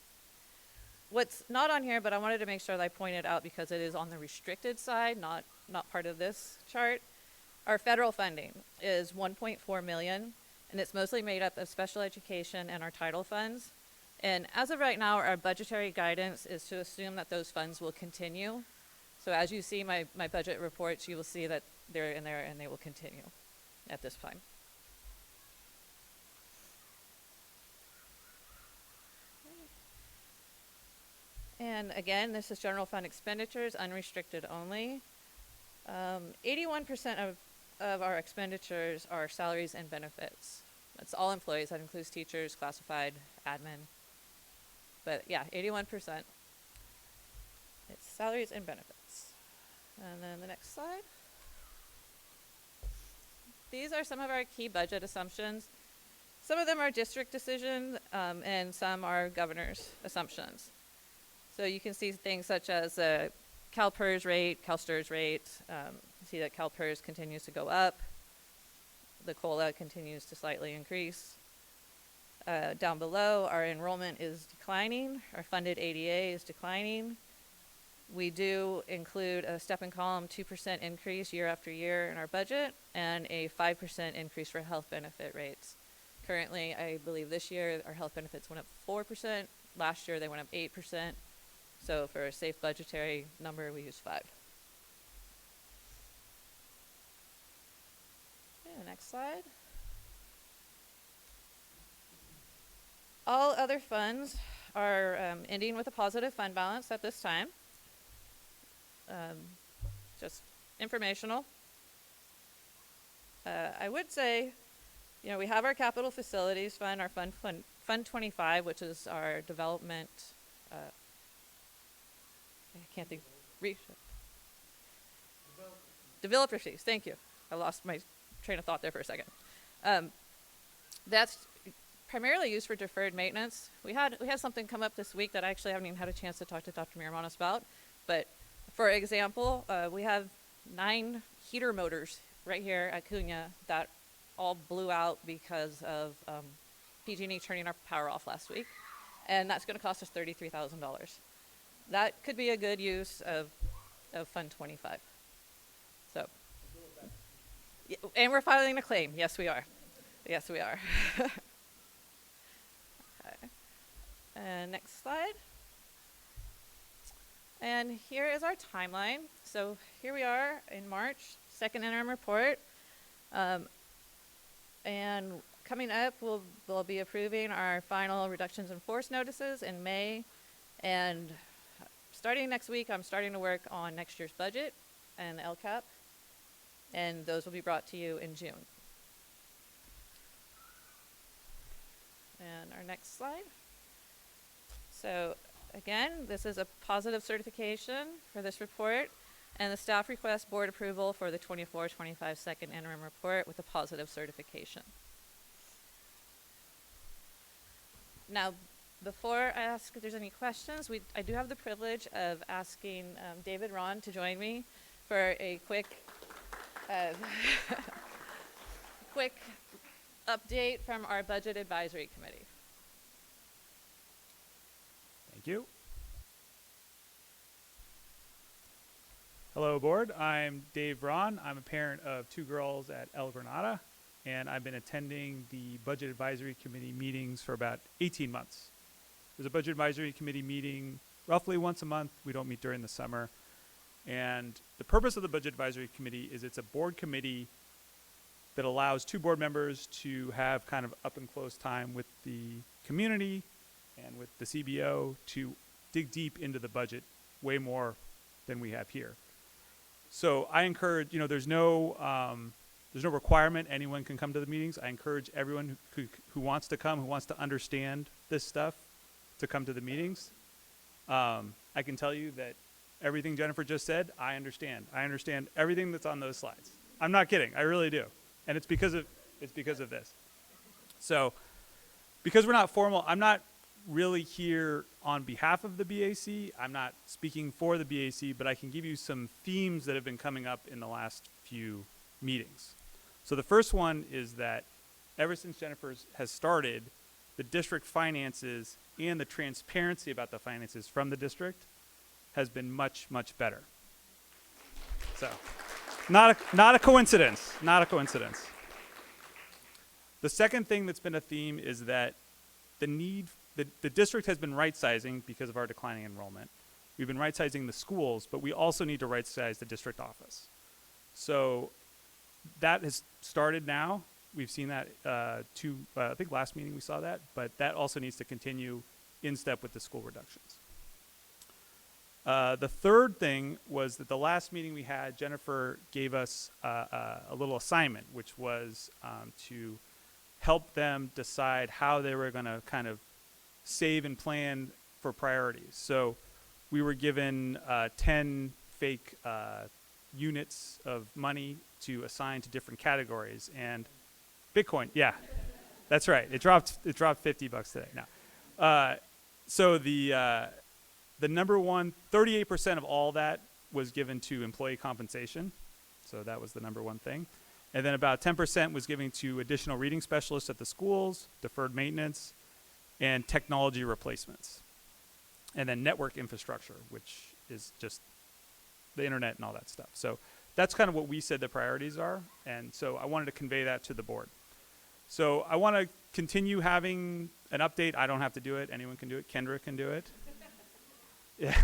What's not on here, but I wanted to make sure that I pointed out because it is on the restricted side, not part of this chart. Our federal funding is $1.4 million, and it's mostly made up of special education and our title funds. And as of right now, our budgetary guidance is to assume that those funds will continue. So as you see my budget reports, you will see that they're in there and they will continue at this time. And again, this is general fund expenditures, unrestricted only. 81% of our expenditures are salaries and benefits. That's all employees. That includes teachers, classified, admin. But yeah, 81%. It's salaries and benefits. And then the next slide. These are some of our key budget assumptions. Some of them are district decisions, and some are governor's assumptions. So you can see things such as CalPERS rate, CalSTRS rate. You see that CalPERS continues to go up. The COLA continues to slightly increase. Down below, our enrollment is declining. Our funded ADA is declining. We do include a step and column 2% increase year after year in our budget and a 5% increase for health benefit rates. Currently, I believe this year our health benefits went up 4%. Last year they went up 8%. So for a safe budgetary number, we use 5. Okay, next slide. All other funds are ending with a positive fund balance at this time. Just informational. I would say, you know, we have our capital facilities fund, our Fund 25, which is our development, I can't think, developer fees, thank you. I lost my train of thought there for a second. That's primarily used for deferred maintenance. We had something come up this week that I actually haven't even had a chance to talk to Dr. Miramanos about. But for example, we have 9 heater motors right here at Cunha that all blew out because of PG&E turning our power off last week. And that's going to cost us $33,000. That could be a good use of Fund 25. So, and we're filing a claim. Yes, we are. Yes, we are. Okay. And next slide. And here is our timeline. So here we are in March, second interim report. And coming up, we'll be approving our final reductions in force notices in May. And starting next week, I'm starting to work on next year's budget and LCAP. And those will be brought to you in June. And our next slide. So again, this is a positive certification for this report, and the staff requests board approval for the 24-25 second interim report with a positive certification. Now, before I ask if there's any questions, I do have the privilege of asking David Ron to join me for a quick quick update from our Budget Advisory Committee. Thank you. Hello, board. I'm Dave Ron. I'm a parent of 2 girls at El Granada, and I've been attending the Budget Advisory Committee meetings for about 18 months. There's a Budget Advisory Committee meeting roughly once a month. We don't meet during the summer. And the purpose of the Budget Advisory Committee is it's a board committee that allows 2 board members to have kind of up and close time with the community and with the CBO to dig deep into the budget way more than we have here. So I encourage, you know, there's no requirement anyone can come to the meetings. I encourage everyone who wants to come, who wants to understand this stuff, to come to the meetings. I can tell you that everything Jennifer just said, I understand. I understand everything that's on those slides. I'm not kidding. I really do. And it's because of this. So because we're not formal, I'm not really here on behalf of the BAC. I'm not speaking for the BAC, but I can give you some themes that have been coming up in the last few meetings. So the first one is that ever since Jennifer has started, the district finances and the transparency about the finances from the district has been much, much better. So not a coincidence, not a coincidence. The second thing that's been a theme is that the district has been right-sizing because of our declining enrollment. We've been right-sizing the schools, but we also need to right-size the district office. So that has started now. We've seen that I think last meeting we saw that, but that also needs to continue in step with the school reductions. The third thing was that the last meeting we had, Jennifer gave us a little assignment, which was to help them decide how they were going to kind of save and plan for priorities. So we were given 10 fake units of money to assign to different categories, and Bitcoin, yeah, that's right. It dropped $50 today. Now, so the number one, 38% of all that was given to employee compensation. So that was the number one thing. And then about 10% was given to additional reading specialists at the schools, deferred maintenance, and technology replacements. And then network infrastructure, which is just the internet and all that stuff. So that's kind of what we said the priorities are. And so I wanted to convey that to the board. So I want to continue having an update. I don't have to do it. Anyone can do it. Kendra can do it. Yeah.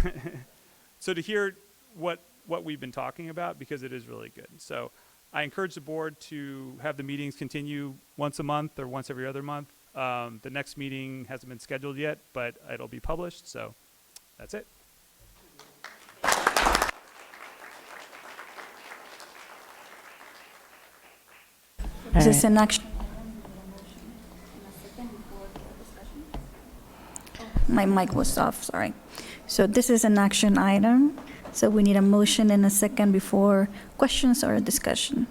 So to hear what we've been talking about, because it is really good. So I encourage the board to have the meetings continue once a month or once every other month. The next meeting hasn't been scheduled yet, but it'll be published, so that's it. This is an action. My mic was off, sorry. So this is an action item. So we need a motion and a second before questions or discussion.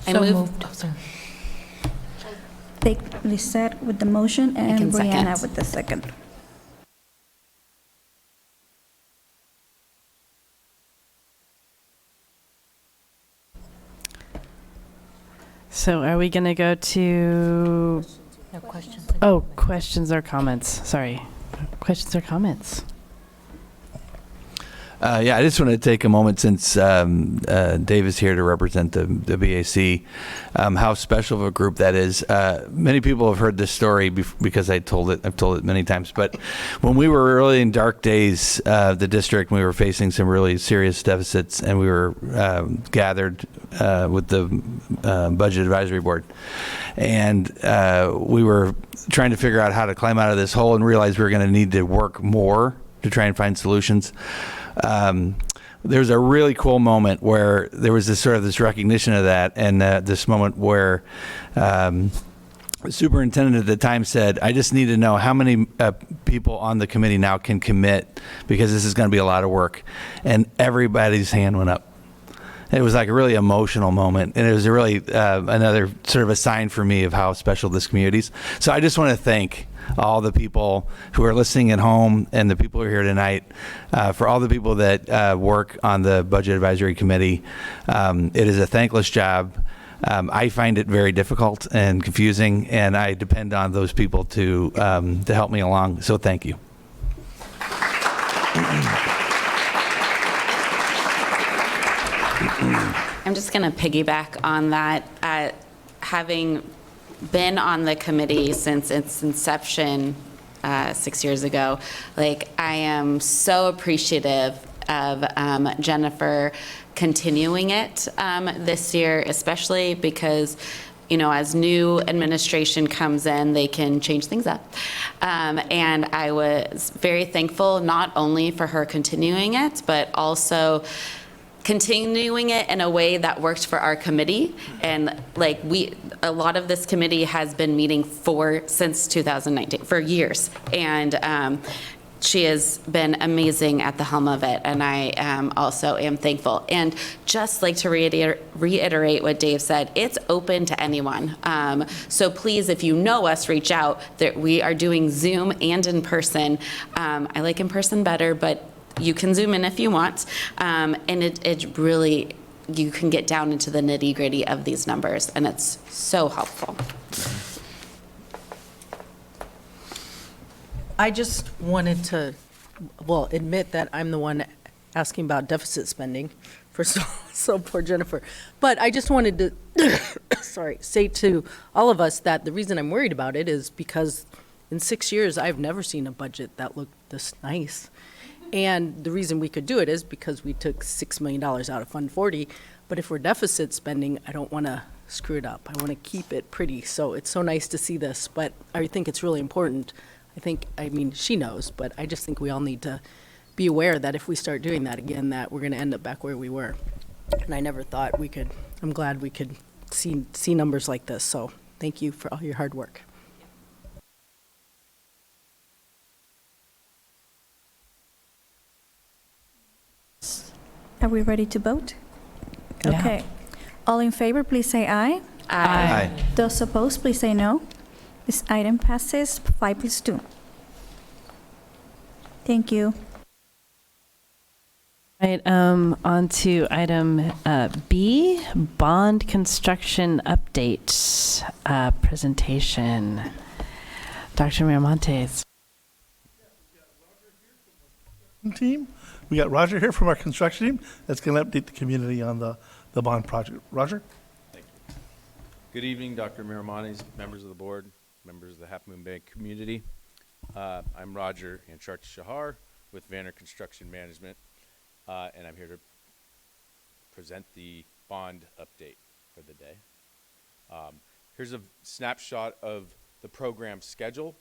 I So move. moved. Oh, sorry. Take Lisette with the motion and can Brianna second. with the second. So are we going to go to, No questions. oh, questions or comments? Sorry. Questions or comments? Yeah, I just want to take a moment since Dave is here to represent the BAC, how special of a group that is. Many people have heard this story because I've told it many times. But when we were really in dark days, the district, we were facing some really serious deficits, and we were gathered with the Budget Advisory Board. And we were trying to figure out how to climb out of this hole and realize we were going to need to work more to try and find solutions. There was a really cool moment where there was this recognition of that, and this moment where the superintendent at the time said, I just need to know how many people on the committee now can commit, because this is going to be a lot of work. And everybody's hand went up. It was like a really emotional moment, and it was really another sort of a sign for me of how special this community is. So I just want to thank all the people who are listening at home and the people who are here tonight, for all the people that work on the Budget Advisory Committee. It is a thankless job. I find it very difficult and confusing, and I depend on those people to help me along. So thank you. I'm just going to piggyback on that. Having been on the committee since its inception 6 years ago, I am so appreciative of Jennifer continuing it this year, especially because, as new administration comes in, they can change things up. And I was very thankful not only for her continuing it, but also continuing it in a way that worked for our committee. And a lot of this committee has been meeting since 2019, for years. And she has been amazing at the helm of it, and I also am thankful. And just like to reiterate what Dave said, it's open to anyone. So please, if you know us, reach out. That we are doing Zoom and in person. I like in person better, but you can Zoom in if you want. And it really, you can get down into the nitty-gritty of these numbers, and it's so helpful. I just wanted to, admit that I'm the one asking about deficit spending for so poor Jennifer. But I just wanted to, say to all of us that the reason I'm worried about it is because in 6 years, I've never seen a budget that looked this nice. And the reason we could do it is because we took $6 million out of Fund 40. But if we're deficit spending, I don't want to screw it up. I want to keep it pretty. So it's so nice to see this, but I think it's really important. She knows, but I just think we all need to be aware that if we start doing that again, that we're going to end up back where we were. And I never thought we could, I'm glad we could see numbers like this. So thank you for all your hard work. Are we ready to vote? Yeah. Okay. All in favor, please say aye. Aye. Those opposed, please say no. This item passes 5+2. Thank you. Right, on to item B, bond construction update presentation. Dr. Miramontes. Team. We got Roger here from our construction team that's going to update the community on the bond project. Roger? Thank you. Good evening, Dr. Miramontes, members of the board, members of the Half Moon Bay community. I'm Roger Ansharti-Shahar with Vanner Construction Management, and I'm here to present the bond update for the day. Here's a snapshot of the program schedule.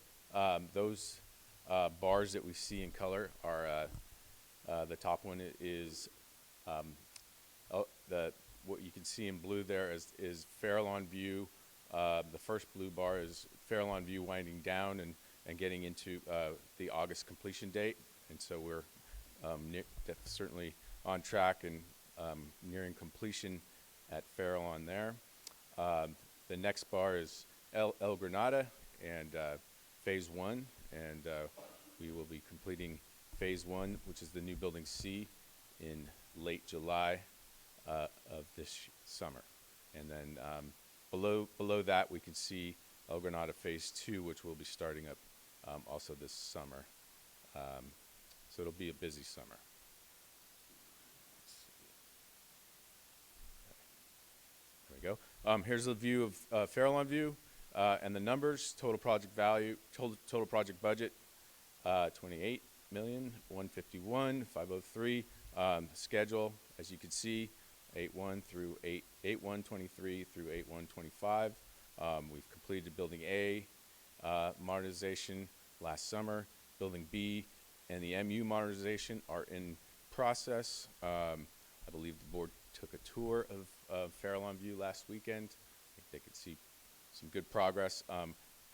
Those bars that we see in color are, the top one is what you can see in blue there is Farallon View. The first blue bar is Farallon View winding down and getting into the August completion date. And so we're certainly on track and nearing completion at Farallon there. The next bar is El Granada and Phase 1, and we will be completing Phase 1, which is the new Building C, in late July of this summer. And then below that, we can see El Granada Phase 2, which will be starting up also this summer. So it'll be a busy summer. There we go. Here's a view of Farallon View and the numbers. Total project value, total project budget, $28,151,503. Schedule, as you can see, 8/1 through 8/1/23 through 8/1/25. We've completed Building A modernization last summer. Building B and the MU modernization are in process. I believe the board took a tour of Farallon View last weekend. I think they could see some good progress.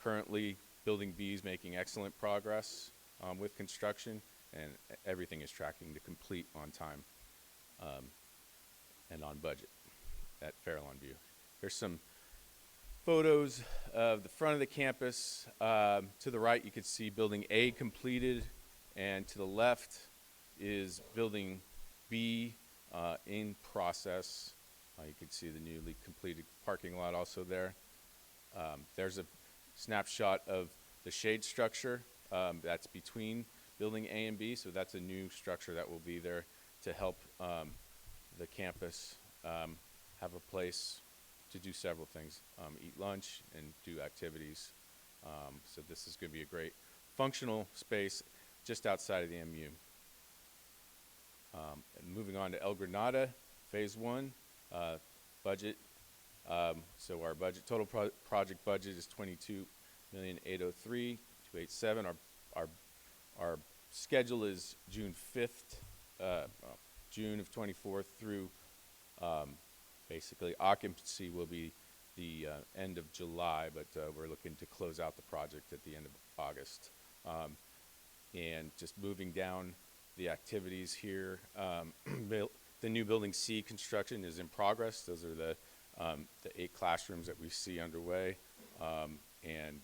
Currently, Building B is making excellent progress with construction, and everything is tracking to complete on time and on budget at Farallon View. Here's some photos of the front of the campus. To the right, you can see Building A completed, and to the left is Building B in process. You can see the newly completed parking lot also there. There's a snapshot of the shade structure that's between Building A and B, so that's a new structure that will be there to help the campus have a place to do several things, eat lunch and do activities. So this is going to be a great functional space just outside of the MU. And moving on to El Granada, Phase 1, budget. So our budget, total project budget is $22,803,287. Our schedule is June 5th, June of 24 through basically occupancy will be the end of July, but we're looking to close out the project at the end of August. And just moving down the activities here, the new Building C construction is in progress. Those are the 8 classrooms that we see underway, and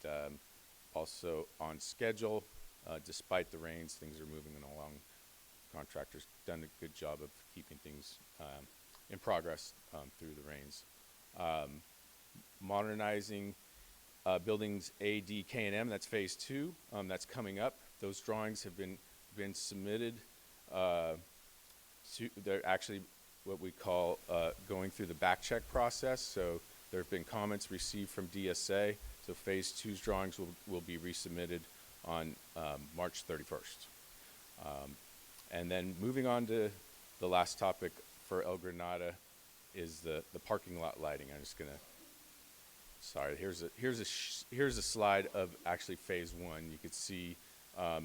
also on schedule. Despite the rains, things are moving along. Contractors done a good job of keeping things in progress through the rains. Modernizing buildings A, D, K, and M, that's Phase 2. That's coming up. Those drawings have been submitted. They're actually what we call going through the back check process. So there have been comments received from DSA. So Phase 2's drawings will be resubmitted on March 31st. And then moving on to the last topic for El Granada is the parking lot lighting. I'm just gonna, sorry, here's a slide of actually Phase 1. You could see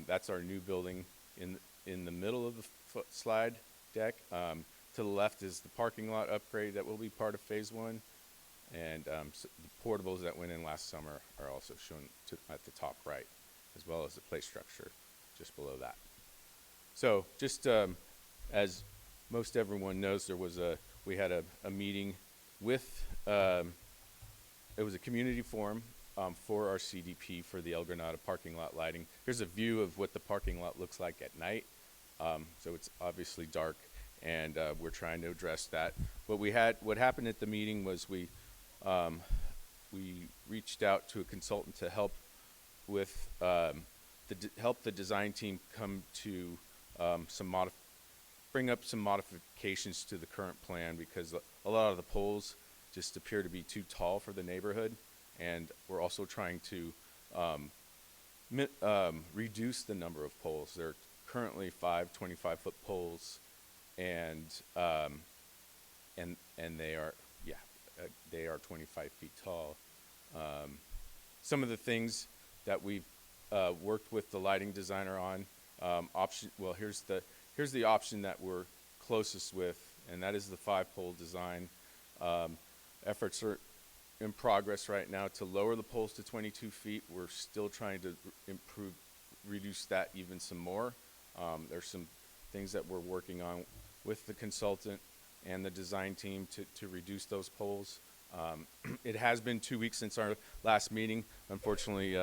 that's our new building in the middle of the slide deck. To the left is the parking lot upgrade that will be part of Phase 1. And so the portables that went in last summer are also shown at the top right, as well as the play structure just below that. So just as most everyone knows, we had a meeting with, it was a community forum for our CDP for the El Granada parking lot lighting. Here's a view of what the parking lot looks like at night. So it's obviously dark, and we're trying to address that. What happened at the meeting was we reached out to a consultant to help with help the design team come to bring up some modifications to the current plan, because a lot of the poles just appear to be too tall for the neighborhood, and we're also trying to reduce the number of poles. There are currently 5 25-foot poles, and they are 25 feet tall. Some of the things that we've worked with the lighting designer on, here's the option that we're closest with, and that is the 5-pole design. Efforts are in progress right now to lower the poles to 22 feet. We're still trying to reduce that even some more. There's some things that we're working on with the consultant and the design team to reduce those poles. It has been 2 weeks since our last meeting. Unfortunately,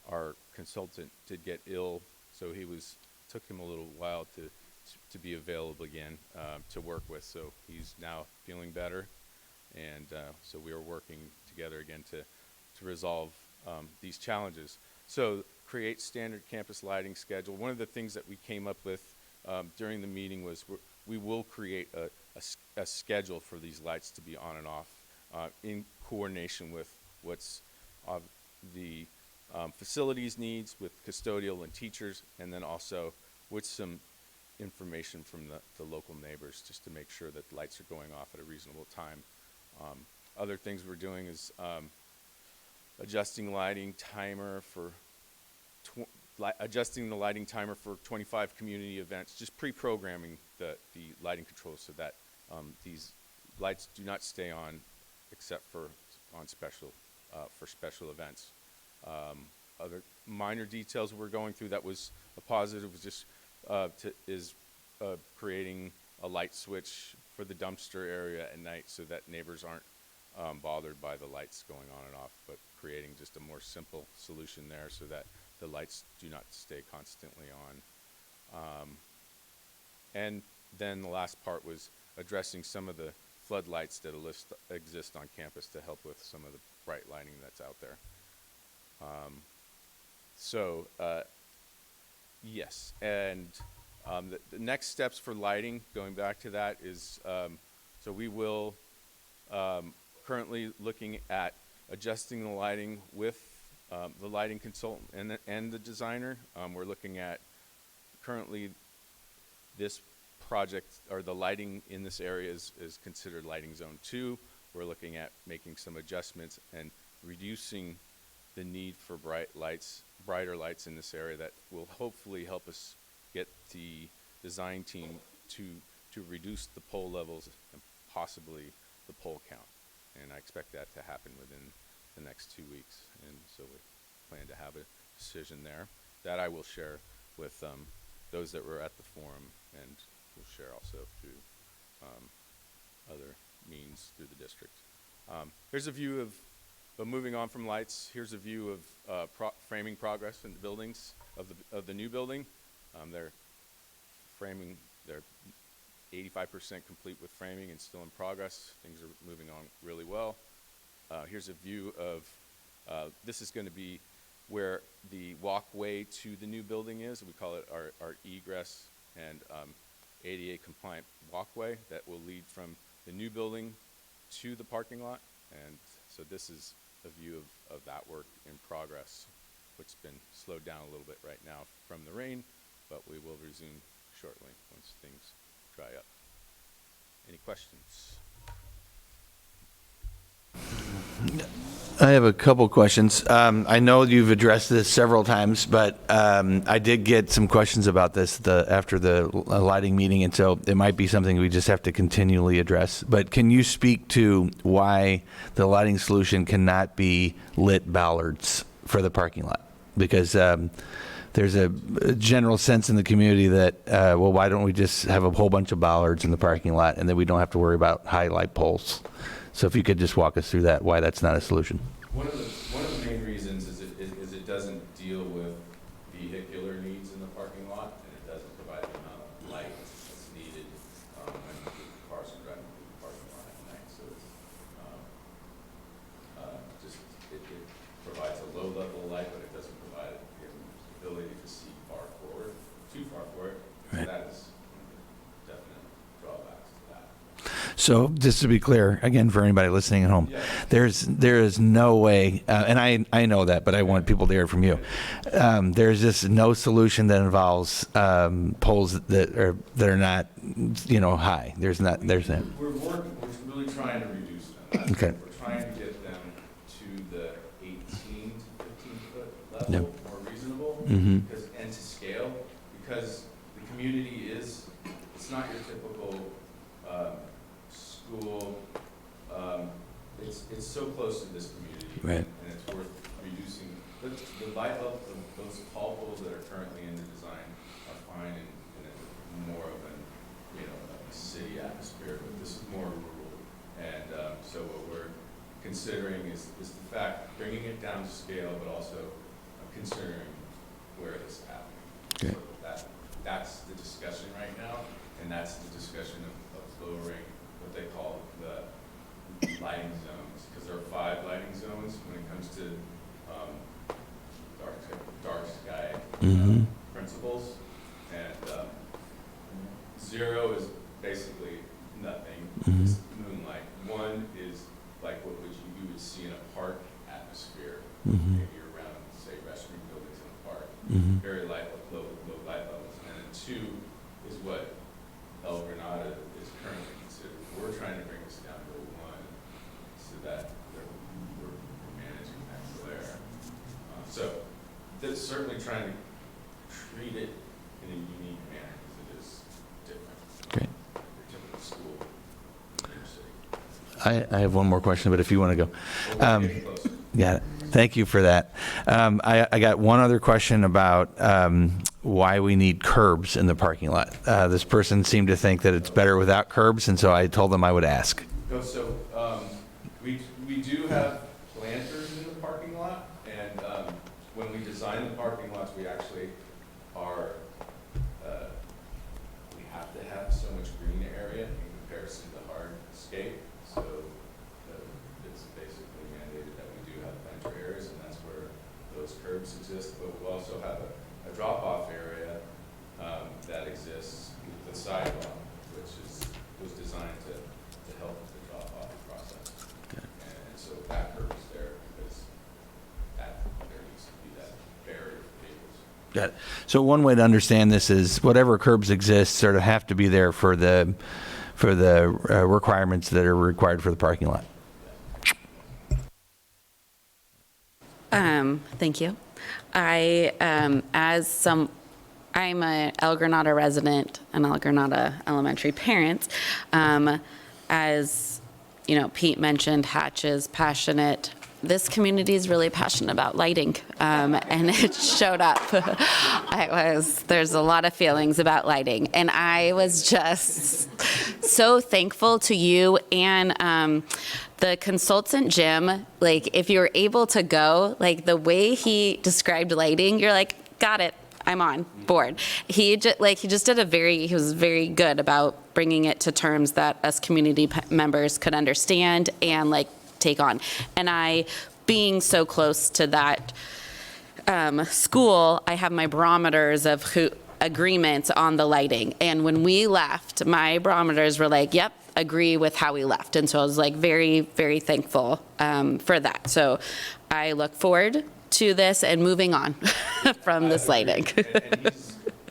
our consultant did get ill, so took him a little while to be available again to work with. So he's now feeling better, and so we are working together again to resolve these challenges. So create standard campus lighting schedule. One of the things that we came up with during the meeting was we will create a schedule for these lights to be on and off in coordination with what's the facilities needs with custodial and teachers, and then also with some information from the local neighbors just to make sure that the lights are going off at a reasonable time. Other things we're doing is adjusting lighting timer for adjusting the lighting timer for 25 community events, just pre-programming the lighting controls so that these lights do not stay on except for special events. Other minor details we're going through that was a positive was just creating a light switch for the dumpster area at night so that neighbors aren't bothered by the lights going on and off, but creating just a more simple solution there so that the lights do not stay constantly on. And then the last part was addressing some of the floodlights that exist on campus to help with some of the bright lighting that's out there. Yes, and the next steps for lighting, going back to that, is so we will currently looking at adjusting the lighting with the lighting consultant and the designer. We're looking at currently this project, or the lighting in this area is considered lighting zone 2. We're looking at making some adjustments and reducing the need for brighter lights in this area that will hopefully help us get the design team to reduce the pole levels and possibly the pole count. And I expect that to happen within the next 2 weeks. And so we plan to have a decision there that I will share with those that were at the forum, and we'll share also through other means through the district. Here's a view of, but moving on from lights, here's a view of framing progress in the buildings of the new building. They're 85% complete with framing and still in progress. Things are moving on really well. Here's a view of, this is going to be where the walkway to the new building is. We call it our egress and ADA compliant walkway that will lead from the new building to the parking lot. And so this is a view of that work in progress, which has been slowed down a little bit right now from the rain, but we will resume shortly once things dry up. Any questions? I have a couple questions. I know you've addressed this several times, but I did get some questions about this after the lighting meeting, and so it might be something we just have to continually address. But can you speak to why the lighting solution cannot be lit bollards for the parking lot? Because there's a general sense in the community that, well, why don't we just have a whole bunch of bollards in the parking lot, and then we don't have to worry about high light poles? So if you could just walk us through that, why that's not a solution. One of the main reasons is it doesn't deal with vehicular needs in the parking lot, and it doesn't provide the amount of light that's needed when cars are driving through the parking lot at night. So it's it provides a low level of light, but it doesn't provide the ability to see too far forward. So that is definite drawbacks to that. So just to be clear, again, for anybody listening at home, there is no way, and I know that, but I want people to hear it from you. There's just no solution that involves poles that are not, high. There's that. We're really trying to reduce them. Okay. We're trying to get them to level Yep. more reasonable, Mhm. and to scale, because the community it's not your typical school. It's so close to this community. Right. And it's worth reducing. The light level, those tall poles that are currently in the design are fine in a more of an, a city atmosphere, but this is more rural. And so what we're considering is the fact, bringing it down to scale, but also considering where this is happening. Okay. So that's the discussion right now, and that's the discussion of lowering what they call the lighting zones, because there are 5 lighting zones when it comes to dark sky principles, and 0 is basically nothing. It's moonlight. 1 is like what you would see in a park atmosphere, maybe around, say, restroom buildings in a park. Very low light levels. And then 2 is what El Granada is currently considered. We're trying to bring this down to 1 so that we're managing that glare. So that's certainly trying to treat it in a unique manner because it is different. Great. Your typical school in your city. I have one more question, but if you want to go. Well, we're getting closer. Got it. Thank you for that. I got one other question about why we need curbs in the parking lot. This person seemed to think that it's better without curbs, and so I told them I would ask. No, so we do have planters in the parking lot, and when we design the parking lots, we actually are, we have to have so much green area in comparison to hardscape. So it's basically mandated that we do have planter areas, and that's where those curbs exist. But we also have a drop-off area that exists with the sidewalk, which was designed to help with the drop-off process. And so that curb is there because there needs to be that barrier for vehicles. Got it. So one way to understand this is whatever curbs exist sort of have to be there for the requirements that are required for the parking lot. Thank you. I'm a El Granada resident and El Granada elementary parent. As Pete mentioned, Hatch is passionate. This community is really passionate about lighting, and it showed up. There's a lot of feelings about lighting, and I was just so thankful to you and the consultant, Jim. Like, if you were able to go, like the way he described lighting, you're like, got it. I'm on board. He was very good about bringing it to terms that us community members could understand and take on. And I, being so close to that school, I have my barometers of agreements on the lighting. And when we left, my barometers were like, yep, agree with how we left. And so I was very, very thankful for that. So I look forward to this and moving on from this lighting. And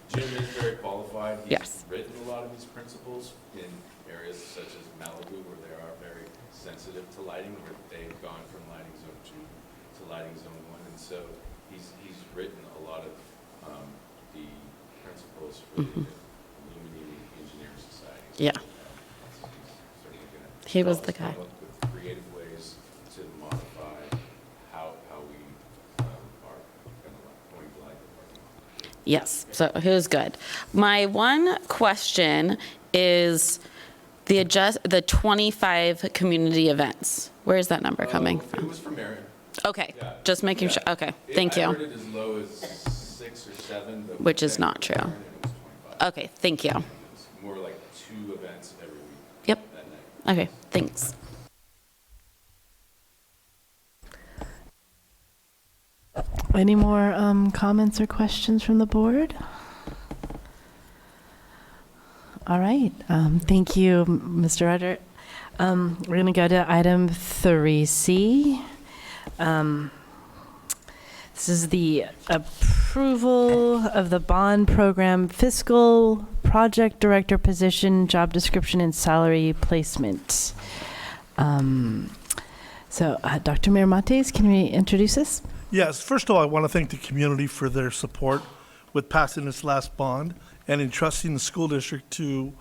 Jim is very qualified. He's Yes. written a lot of these principles in areas such as Malibu, where they are very sensitive to lighting, where they've gone from lighting zone 2 to lighting zone 1. And so he's written a lot of the principles for the Illuminating Engineering Society. Yeah. He was the guy. Come up with creative ways to modify how we are going to light the parking lot. Yes, so he was good. My one question is the 25 community events. Where is that number coming It from? was from Aaron. Okay, Yeah. just making sure. Okay, thank I you. heard it as low as 6 or 7. But Which is then not true. Aaron, it was 25. Okay, thank you. It's more like 2 events every week. Yep. That night. Okay, thanks. Any more comments or questions from the board? All right. Thank you, Mr. Roger. We're going to go to item 3C. This is the approval of the bond program fiscal project director position, job description, and salary placement. So, Dr. Miramontes, can we introduce this? Yes, first of all, I want to thank the community for their support with passing this last bond and entrusting the school district to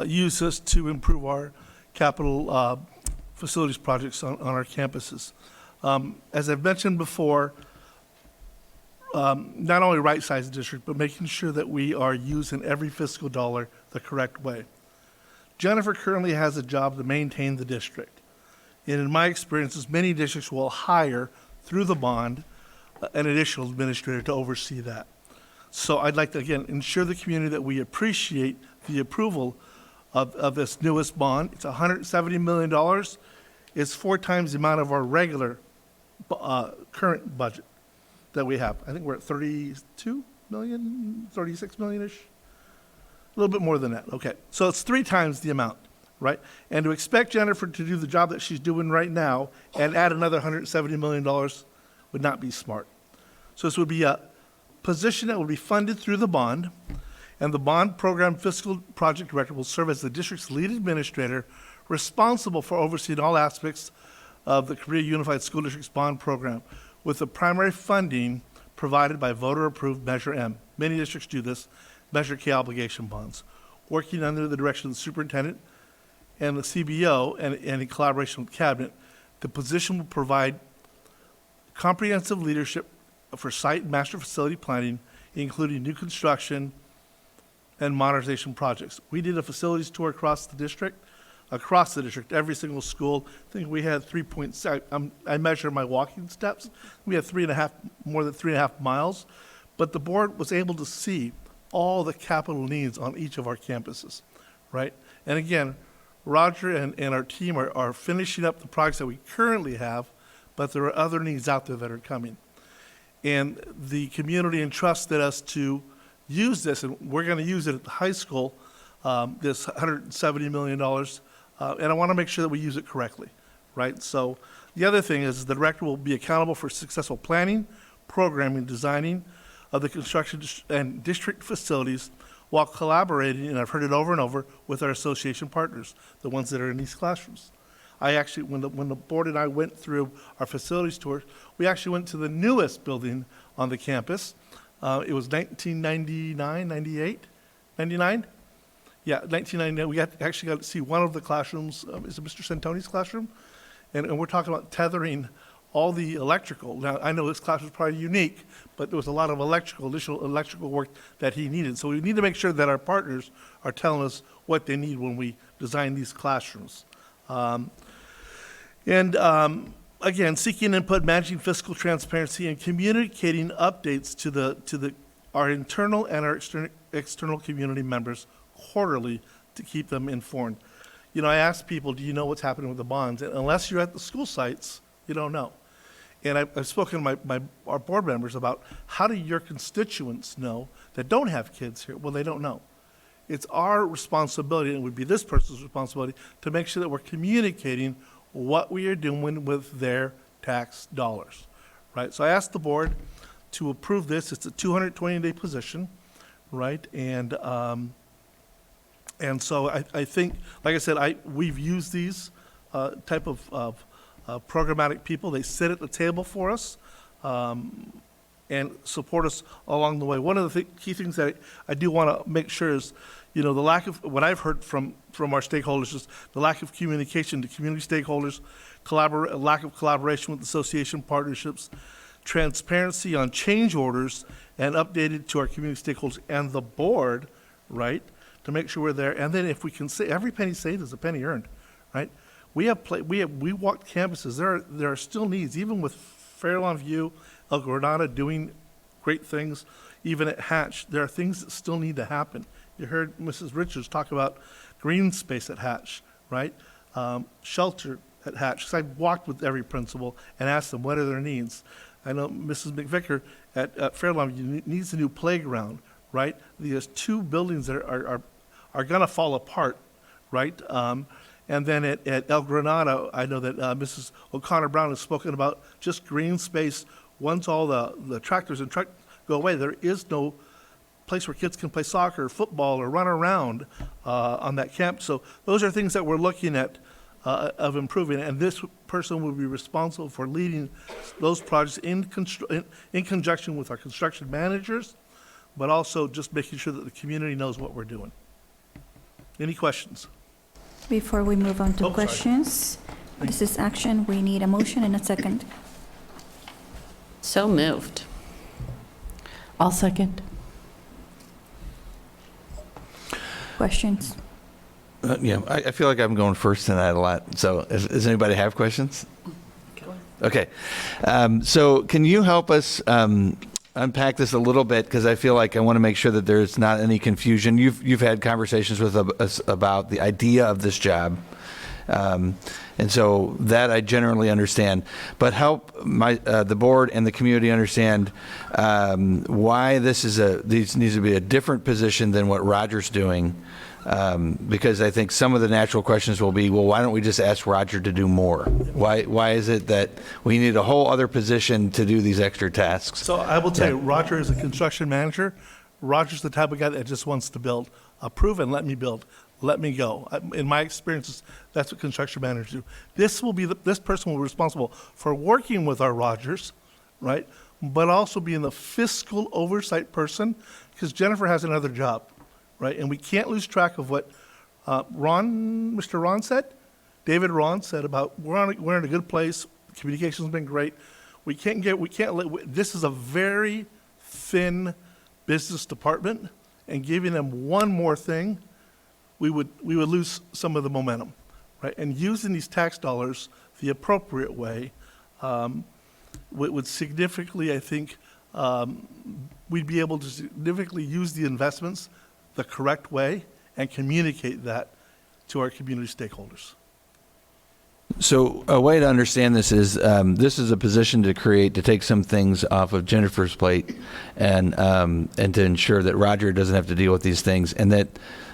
use this to improve our capital facilities projects on our campuses. As I've mentioned before, not only right-size the district, but making sure that we are using every fiscal dollar the correct way. Jennifer currently has a job to maintain the district. And in my experiences, many districts will hire through the bond an additional administrator to oversee that. So I'd like to, again, ensure the community that we appreciate the approval of this newest bond. It's $170 million. It's 4 times the amount of our regular current budget that we have. I think we're at 32 million, 36 million-ish. A little bit more than that, okay. So it's 3 times the amount, right? And to expect Jennifer to do the job that she's doing right now and add another $170 million would not be smart. So this would be a position that will be funded through the bond, and the bond program fiscal project director will serve as the district's lead administrator responsible for overseeing all aspects of the Cabrillo Unified School District's bond program, with the primary funding provided by voter-approved Measure M. Many districts do this, Measure K obligation bonds, working under the direction of the superintendent and the CBO and in collaboration with cabinet. The position will provide comprehensive leadership for site and master facility planning, including new construction and modernization projects. We did a facilities tour across the district, every single school. I think we had 3.6, I measure my walking steps. We had more than 3.5 miles, but the board was able to see all the capital needs on each of our campuses, right? And again, Roger and our team are finishing up the projects that we currently have, but there are other needs out there that are coming. And the community entrusted us to use this, and we're going to use it at the high school, this $170 million, and I want to make sure that we use it correctly, right? So the other thing is the director will be accountable for successful planning, programming, designing of the construction and district facilities while collaborating, and I've heard it over and over, with our association partners, the ones that are in these classrooms. I actually, when the board and I went through our facilities tour, we actually went to the newest building on the campus. It was 1999, 98, 99? Yeah, 1999. We actually got to see one of the classrooms. Is it Mr. Santoni's classroom? And we're talking about tethering all the electrical. Now, I know this class was probably unique, but there was a lot of additional electrical work that he needed. So we need to make sure that our partners are telling us what they need when we design these classrooms. Again, seeking input, managing fiscal transparency, and communicating updates to our internal and our external community members quarterly to keep them informed. You know, I ask people, do you know what's happening with the bonds? And unless you're at the school sites, you don't know. And I've spoken to our board members about how do your constituents know that don't have kids here? Well, they don't know. It's our responsibility, and it would be this person's responsibility, to make sure that we're communicating what we are doing with their tax dollars, right? So I asked the board to approve this. It's a 220-day position, right? And so I think, like I said, we've used these type of programmatic people. They sit at the table for us and support us along the way. One of the key things that I do want to make sure is, you know, the lack of, what I've heard from our stakeholders is the lack of communication to community stakeholders, lack of collaboration with association partnerships, transparency on change orders, and updated to our community stakeholders and the board, right, to make sure we're there. And then if we can say, every penny saved is a penny earned, right? We walked campuses. There are still needs, even with Fairlawn View, El Granada doing great things, even at Hatch, there are things that still need to happen. You heard Mrs. Richards talk about green space at Hatch, right? Shelter at Hatch. Because I walked with every principal and asked them what are their needs. I know Mrs. McVicker at Fairlawn View needs a new playground, right? There's 2 buildings that are going to fall apart, right? And then at El Granada, I know that Mrs. O'Connor Brown has spoken about just green space. Once all the tractors and trucks go away, there is no place where kids can play soccer, football, or run around on that camp. So those are things that we're looking at of improving, and this person will be responsible for leading those projects in conjunction with our construction managers, but also just making sure that the community knows what we're doing. Any questions? Before we move on to Sorry. questions, this is action. We need a motion and a second. So moved. I'll second. Questions? Yeah, I feel like I'm going first tonight a lot. So does anybody have questions? Okay. So can you help us unpack this a little bit? Because I feel like I want to make sure that there's not any confusion. You've had conversations with us about the idea of this job. And so that I generally understand, but help the board and the community understand why this needs to be a different position than what Roger's doing, because I think some of the natural questions will be, well, why don't we just ask Roger to do more? Why is it that we need a whole other position to do these extra tasks? So I will tell you, Roger is a construction manager. Roger's the type of guy that just wants to build. Approve and let me build. Let me go. In my experiences, that's what construction managers do. This person will be responsible for working with our Rogers, right? But also being the fiscal oversight person, because Jennifer has another job, right? And we can't lose track of what Mr. Ron said. David Ron said about we're in a good place. Communication's been great. This is a very thin business department, and giving them one more thing, we would lose some of the momentum, right? And using these tax dollars the appropriate way would significantly, I think, we'd be able to significantly use the investments the correct way and communicate that to our community stakeholders. So a way to understand this is a position to take some things off of Jennifer's plate and to ensure that Roger doesn't have to deal with these things, and that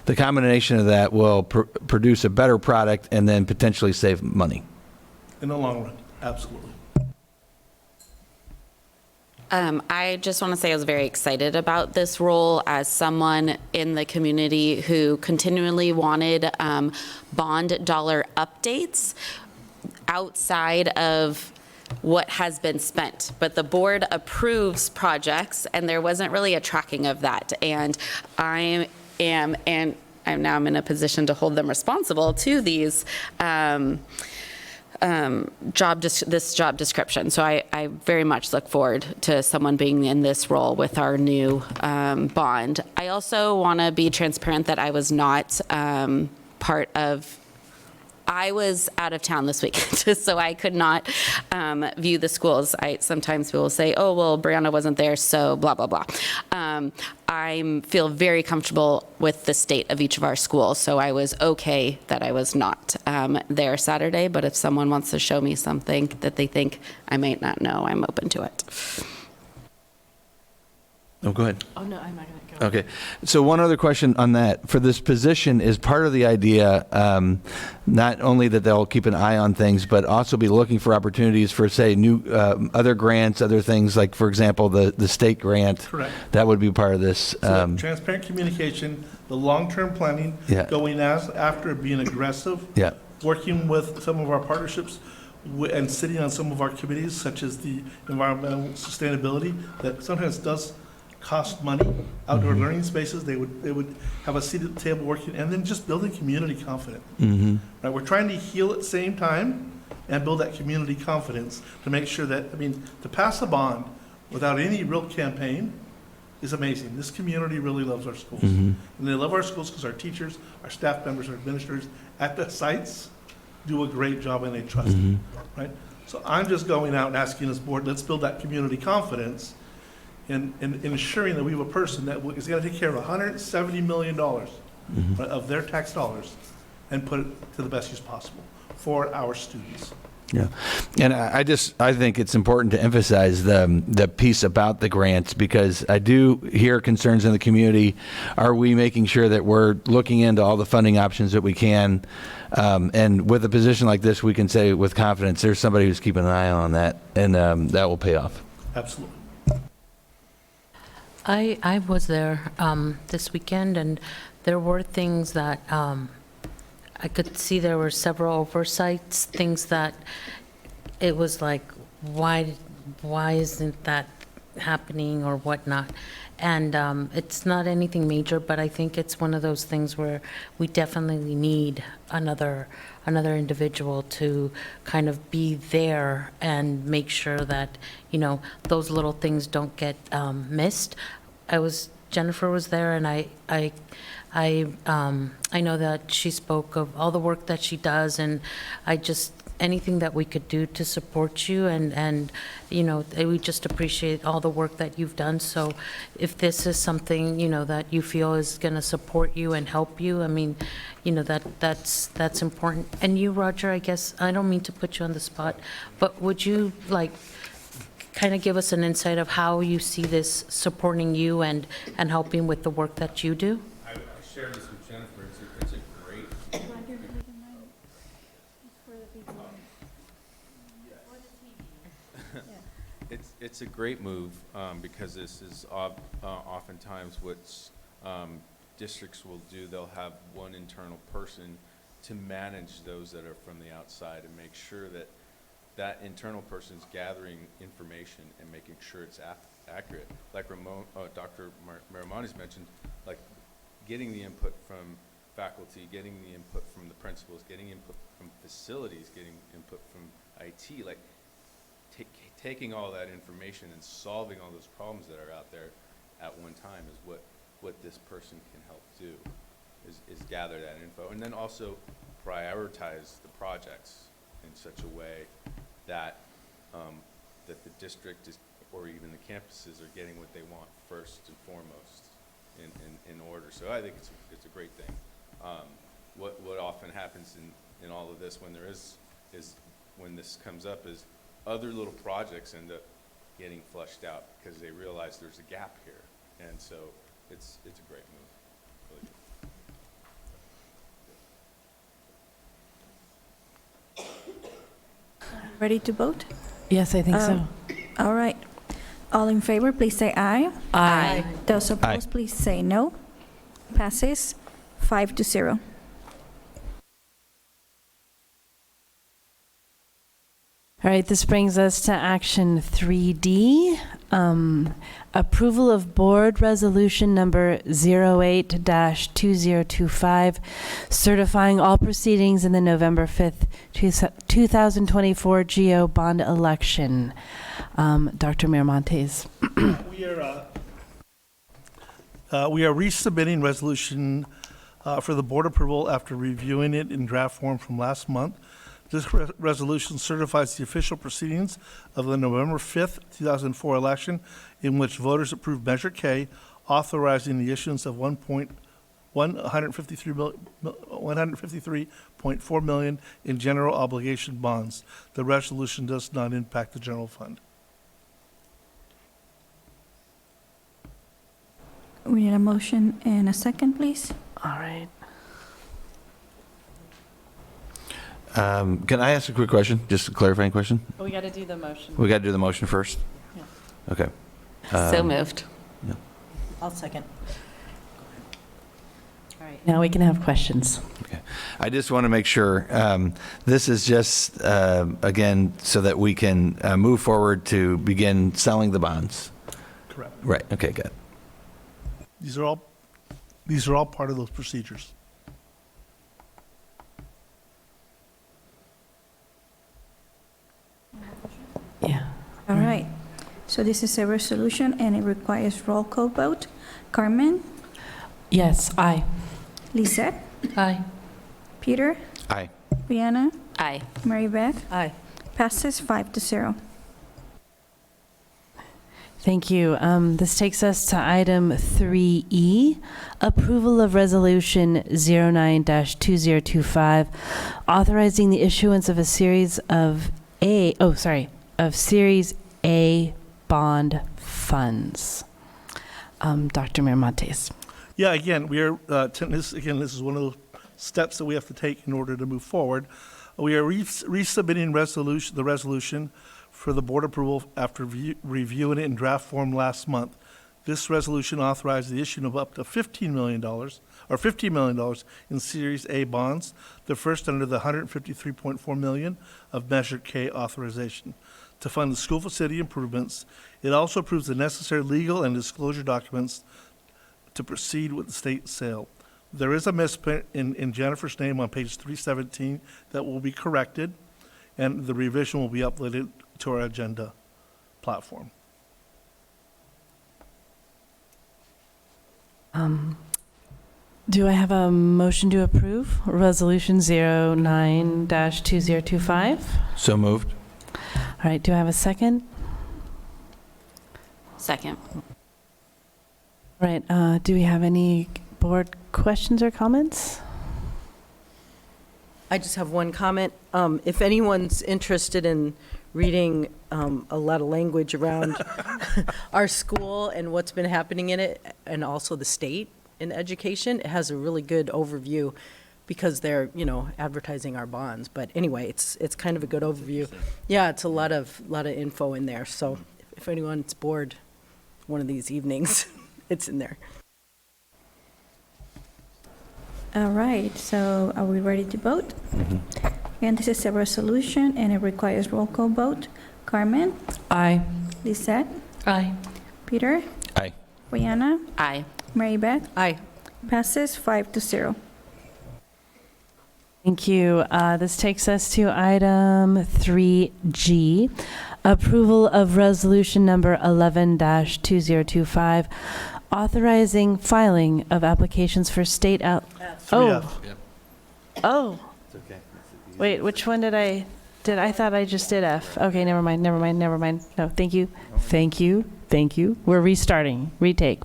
the combination of that will produce a better product and then potentially save money. In the long run, absolutely. I just want to say I was very excited about this role as someone in the community who continually wanted bond dollar updates outside of what has been spent. But the board approves projects, and there wasn't really a tracking of that. And I'm now in a position to hold them responsible to these this job description. So I very much look forward to someone being in this role with our new bond. I also want to be transparent that I was not I was out of town this weekend, so I could not view the schools. Sometimes people say, oh, well, Brianna wasn't there, so blah, blah, blah. I feel very comfortable with the state of each of our schools, so I was okay that I was not there Saturday, but if someone wants to show me something that they think I might not know, I'm open to it. Oh, go ahead. Oh, no, I'm not going to go. Okay. So one other question on that. For this position, is part of the idea not only that they'll keep an eye on things, but also be looking for opportunities for, say, new other grants, other things, like, for example, the state grant? Correct. That would be part of this. So transparent communication, the long-term planning, going after being aggressive, working with some of our partnerships, and sitting on some of our committees, such as the environmental sustainability, that sometimes does cost money. Outdoor learning spaces, they would have a seat at the table working, and then just building community confidence. Right, we're trying to heal at the same time and build that community confidence to make sure that, to pass a bond without any real campaign is amazing. This community really loves our schools. And they love our schools because our teachers, our staff members, our administrators at the sites do a great job, and they trust it, right? So I'm just going out and asking this board, let's build that community confidence in ensuring that we have a person that is going to take care of $170 million right, of their tax dollars and put it to the best use possible for our students. Yeah, and I think it's important to emphasize the piece about the grants, because I do hear concerns in the community. Are we making sure that we're looking into all the funding options that we can? And with a position like this, we can say with confidence, there's somebody who's keeping an eye on that, and that will pay off. Absolutely. I was there this weekend, and there were things that I could see there were several oversights, things that it was like, why isn't that happening or whatnot? And it's not anything major, but I think it's one of those things where we definitely need another individual to kind of be there and make sure that, you know, those little things don't get missed. Jennifer was there, and I know that she spoke of all the work that she does, and anything that we could do to support you, and you know, we just appreciate all the work that you've done. So if this is something, you know, that you feel is going to support you and help you, I mean, you know, that's important. And you, Roger, I guess, I don't mean to put you on the spot, but would you like kind of give us an insight of how you see this supporting you and helping with the work that you do? I shared this with Jennifer. It's a great. It's a great move because this is oftentimes what districts will do. They'll have one internal person to manage those that are from the outside and make sure that that internal person's gathering information and making sure it's accurate. Like Dr. Marimani's mentioned, like getting the input from faculty, getting the input from the principals, getting input from facilities, getting input from IT, like taking all that information and solving all those problems that are out there at one time is what this person can help do, is gather that info. And then also prioritize the projects in such a way that that the district is, or even the campuses, are getting what they want first and foremost in order. So I think it's a great thing. What often happens in all of this when when this comes up is other little projects end up getting flushed out because they realize there's a gap here, and so it's a great move. Really good. Ready to vote? Yes, I think so. All right. All in favor, please say aye. Aye. Those opposed, please say no. Passes 5-0. All right, this brings us to action 3D, approval of board resolution number 08-2025, certifying all proceedings in the November 5th, 2024 GO bond election. Dr. Miramontes. We are resubmitting resolution for the board approval after reviewing it in draft form from last month. This resolution certifies the official proceedings of the November 5th, 2004 election in which voters approved Measure K, authorizing the issuance of $153.4 million in general obligation bonds. The resolution does not impact the general fund. We need a motion and a second, please. All right. Can I ask a quick question, just a clarifying question? We got to do the motion. We got to do the motion first? Yeah. Okay. So moved. Yeah. I'll second. All right. Now we can have questions. Okay. I just want to make sure, this is just, again, so that we can move forward to begin selling the bonds? Correct. Right, okay, good. These are all part of those procedures. Yeah. All right. So this is a resolution and it requires roll call vote. Carmen? Yes, aye. Lisette? Aye. Peter? Aye. Brianna? Aye. Mary Beth? Aye. Passes 5-0. Thank you. This takes us to item 3E, approval of resolution 09-2025, authorizing the issuance of a series of Series A bond funds. Dr. Miramontes. Yeah, again, we are, this is one of those steps that we have to take in order to move forward. We are resubmitting the resolution for the board approval after reviewing it in draft form last month. This resolution authorized the issuing of up to $15 million, or or $15 million in Series A bonds, the first under the $153.4 million of Measure K authorization. To fund the school facility improvements, it also approves the necessary legal and disclosure documents to proceed with the state sale. There is a misprint in Jennifer's name on page 317 that will be corrected, and the revision will be uploaded to our agenda platform. Do I have a motion to approve Resolution 09-2025? So moved. All right, do I have a second? Second. All right, do we have any board questions or comments? I just have one comment. If anyone's interested in reading a lot of language around our school and what's been happening in it, and also the state in education, it has a really good overview because they're, advertising our bonds. But anyway, it's kind of a good overview. Yeah, it's a lot of info in there. So if anyone's bored one of these evenings, it's in there. All right, so are we ready to vote? And this is a resolution, and it requires roll call vote. Carmen? Aye. Lisette? Aye. Peter? Aye. Brianna? Aye. Mary Beth? Aye. Passes 5-0. Thank you. This takes us to item 3G, approval of resolution number 11-2025, authorizing filing of applications for state out. 3F. Oh. It's okay. Wait, which one did I thought I just did F. Okay, never mind. No, thank you. We're restarting. Retake.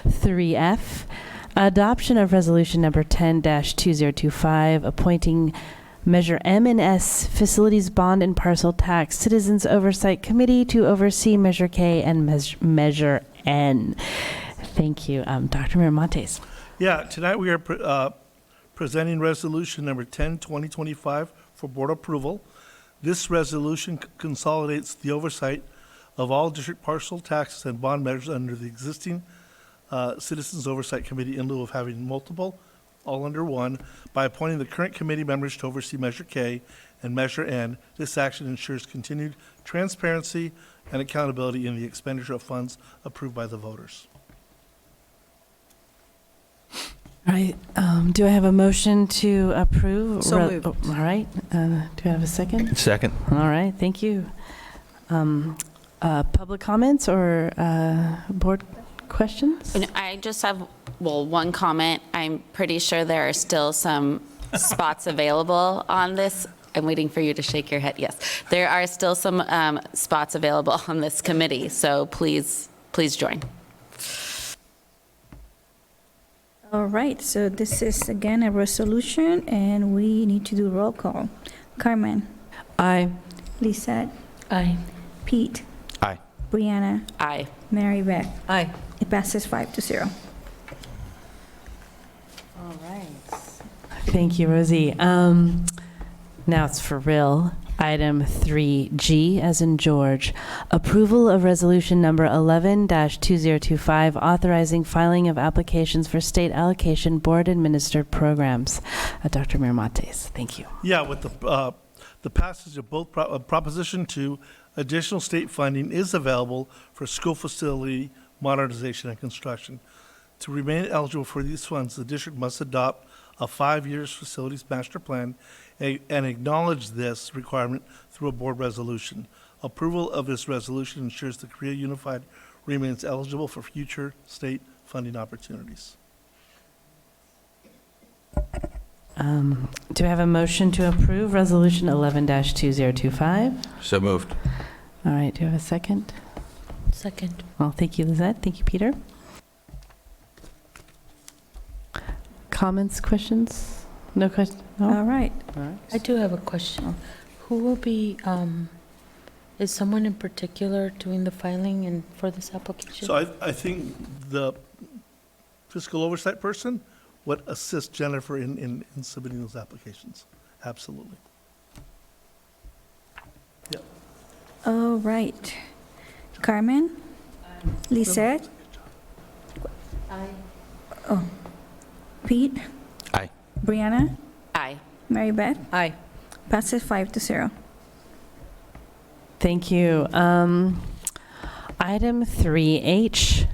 3F, adoption of resolution number 10-2025, appointing Measure M and S Facilities Bond and Parcel Tax Citizens Oversight Committee to oversee Measure K and Measure N. Thank you. Dr. Miramontes. Yeah, tonight we are presenting resolution number 10-2025 for board approval. This resolution consolidates the oversight of all district parcel taxes and bond measures under the existing Citizens Oversight Committee in lieu of having multiple, all under one, by appointing the current committee members to oversee Measure K and Measure N. This action ensures continued transparency and accountability in the expenditure of funds approved by the voters. All right. Do I have a motion to approve? So moved. All right. Do I have a second? Second. All right. Thank you. Public comments or board questions? And I just have, one comment. I'm pretty sure there are still some spots available on this. I'm waiting for you to shake your head. Yes, there are still some spots available on this committee, so please join. All right, so this is again a resolution, and we need to do roll call. Carmen? Aye. Lisette? Aye. Pete? Aye. Brianna? Aye. Mary Beth? Aye. It passes 5-0. All right. Thank you, Rosie. Now it's for real. Item 3G, as in George, approval of resolution number 11-2025, authorizing filing of applications for state allocation board-administered programs. Dr. Miramontes, thank you. Yeah, with the passage of both Proposition 2, additional state funding is available for school facility modernization and construction. To remain eligible for these funds, the district must adopt a 5-year facilities master plan and acknowledge this requirement through a board resolution. Approval of this resolution ensures the Korea Unified remains eligible for future state funding opportunities. Do I have a motion to approve resolution 11-2025? So moved. All right, do I have a second? Second. Well, thank you, Lizette. Thank you, Peter. Comments, questions? No questions? No? All right. I do have a question. Who will be, is someone in particular doing the filing and for this application? So I think the fiscal oversight person would assist Jennifer in submitting those applications. Absolutely. Yep. All right. Carmen? Lisette? Aye. Oh. Pete? Aye. Brianna? Aye. Mary Beth? Aye. Passes 5-0. Thank you. Item 3H,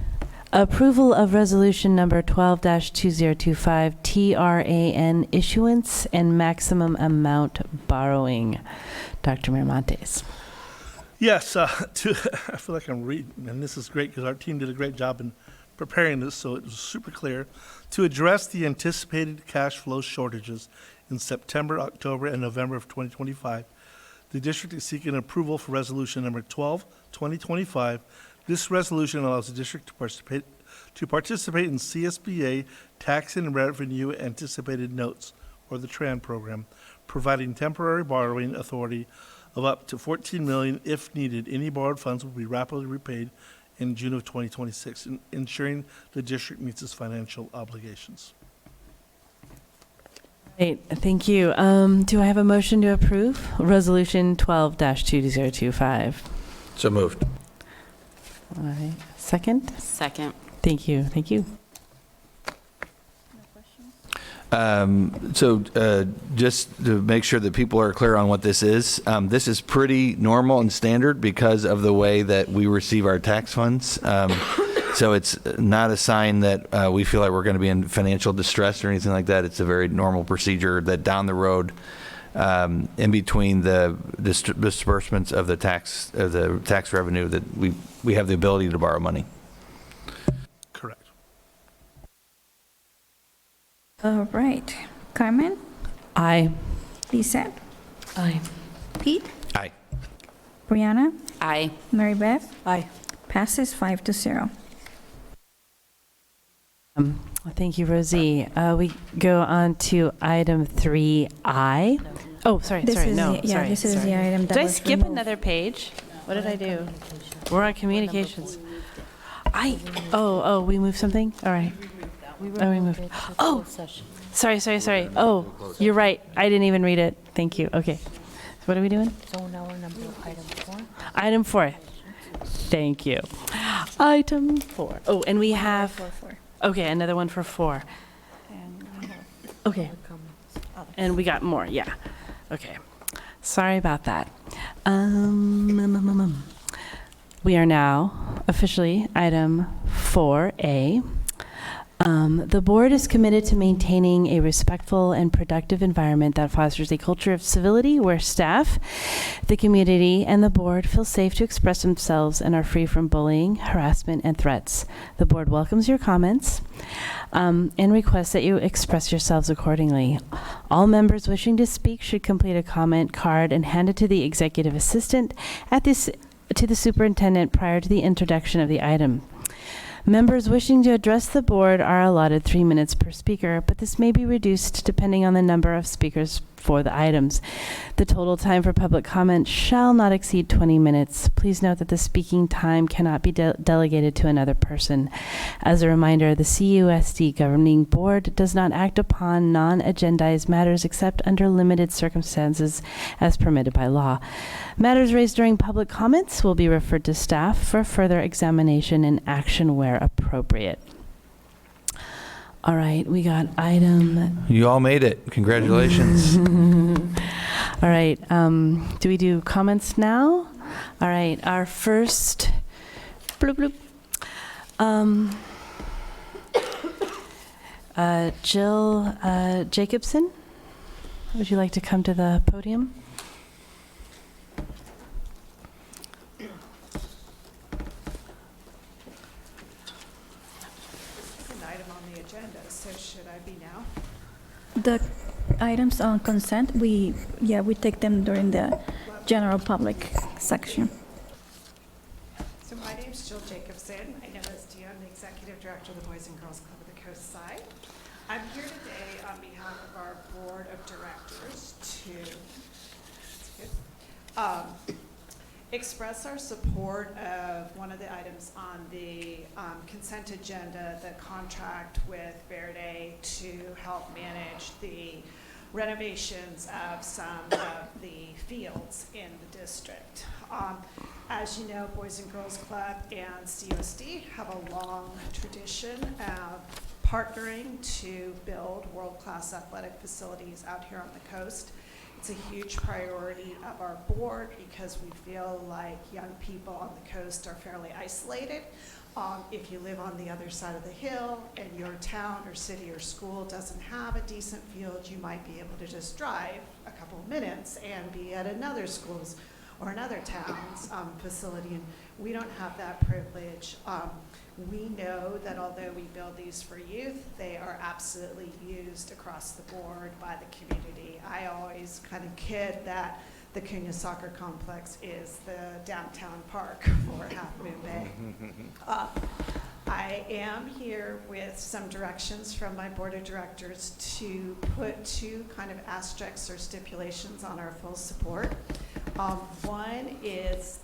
approval of resolution number 12-2025, TRAN issuance and maximum amount borrowing. Dr. Miramontes. Yes, I feel like I'm reading, and this is great because our team did a great job in preparing this, so it was super clear. To address the anticipated cash flow shortages in September, October, and November of 2025, the district is seeking approval for resolution number 12-2025. This resolution allows the district to participate in CSBA tax and revenue anticipated notes, or the TRAN program, providing temporary borrowing authority of up to $14 million if needed. Any borrowed funds will be rapidly repaid in June of 2026, ensuring the district meets its financial obligations. Great, thank you. Do I have a motion to approve resolution 12-2025? So moved. All right, second? Second. Thank you, thank you. Just to make sure that people are clear on what this is pretty normal and standard because of the way that we receive our tax funds. So it's not a sign that we feel like we're going to be in financial distress or anything like that. It's a very normal procedure that down the road, in between the disbursements of the tax revenue, that we have the ability to borrow money. Correct. All right. Carmen? Aye. Lisa? Aye. Pete? Aye. Brianna? Aye. Mary Beth? Aye. Passes 5-0. Thank you, Rosie. We go on to item 3I. Oh, sorry, This sorry, is no, the- yeah, sorry. this is the item that Did I was skip removed. another page? What did I do? We're on communications. We moved something? All right. Oh, we moved. Oh, sorry. Oh, you're right. I didn't even read it. Thank you. Okay. So what are we doing? So now we're number item 4. Item 4. Thank you. Item 4. Oh, and we have, okay, another one for 4. Okay. And we got more, yeah. Okay. Sorry about that. We are now officially item 4A. The board is committed to maintaining a respectful and productive environment that fosters a culture of civility where staff, the community, and the board feel safe to express themselves and are free from bullying, harassment, and threats. The board welcomes your comments and requests that you express yourselves accordingly. All members wishing to speak should complete a comment card and hand it to the executive assistant to the superintendent prior to the introduction of the item. Members wishing to address the board are allotted 3 minutes per speaker, but this may be reduced depending on the number of speakers for the items. The total time for public comment shall not exceed 20 minutes. Please note that the speaking time cannot be delegated to another person. As a reminder, the CUSD governing board does not act upon non-agendized matters except under limited circumstances as permitted by law. Matters raised during public comments will be referred to staff for further examination and action where appropriate. All right, we got item. You all made it. Congratulations. All right, do we do comments now? All right, our first, bloop, bloop. Jill Jacobson, would you like to come to the podium? The items on consent, we take them during the general public section. So my name's Jill Jacobson. I know as Dia, I'm the Executive Director of the Boys and Girls Club of the Coast Side. I'm here today on behalf of our Board of Directors to express our support of one of the items on the consent agenda, the contract with Verde to help manage the renovations of some of the fields in the district. As you know, Boys and Girls Club and CUSD have a long tradition of partnering to build world-class athletic facilities out here on the coast. It's a huge priority of our board because we feel like young people on the coast are fairly isolated. If you live on the other side of the hill and your town or city or school doesn't have a decent field, you might be able to just drive a couple of minutes and be at another school's or another town's facility, and we don't have that privilege. We know that although we build these for youth, they are absolutely used across the board by the community. I always kind of kid that the Cunha Soccer Complex is the downtown park for Half Moon Bay. I am here with some directions from my board of directors to put two kind of asterisks or stipulations on our full support. One is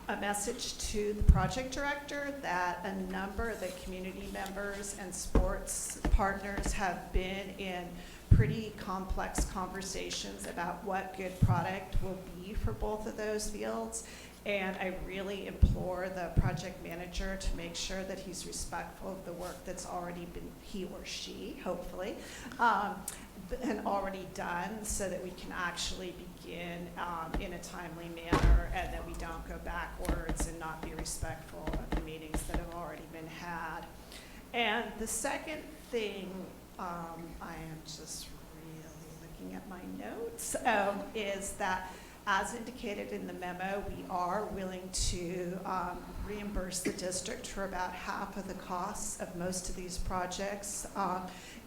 a message to the project director that a number of the community members and sports partners have been in pretty complex conversations about what good product will be for both of those fields. And I really implore the project manager to make sure that he's respectful of the work that's already been, he or she, hopefully, and already done, so that we can actually begin in a timely manner, and that we don't go backwards and not be respectful of the meetings that have already been had. And the second thing, I am just really looking at my notes, is that as indicated in the memo, we are willing to reimburse the district for about half of the costs of most of these projects,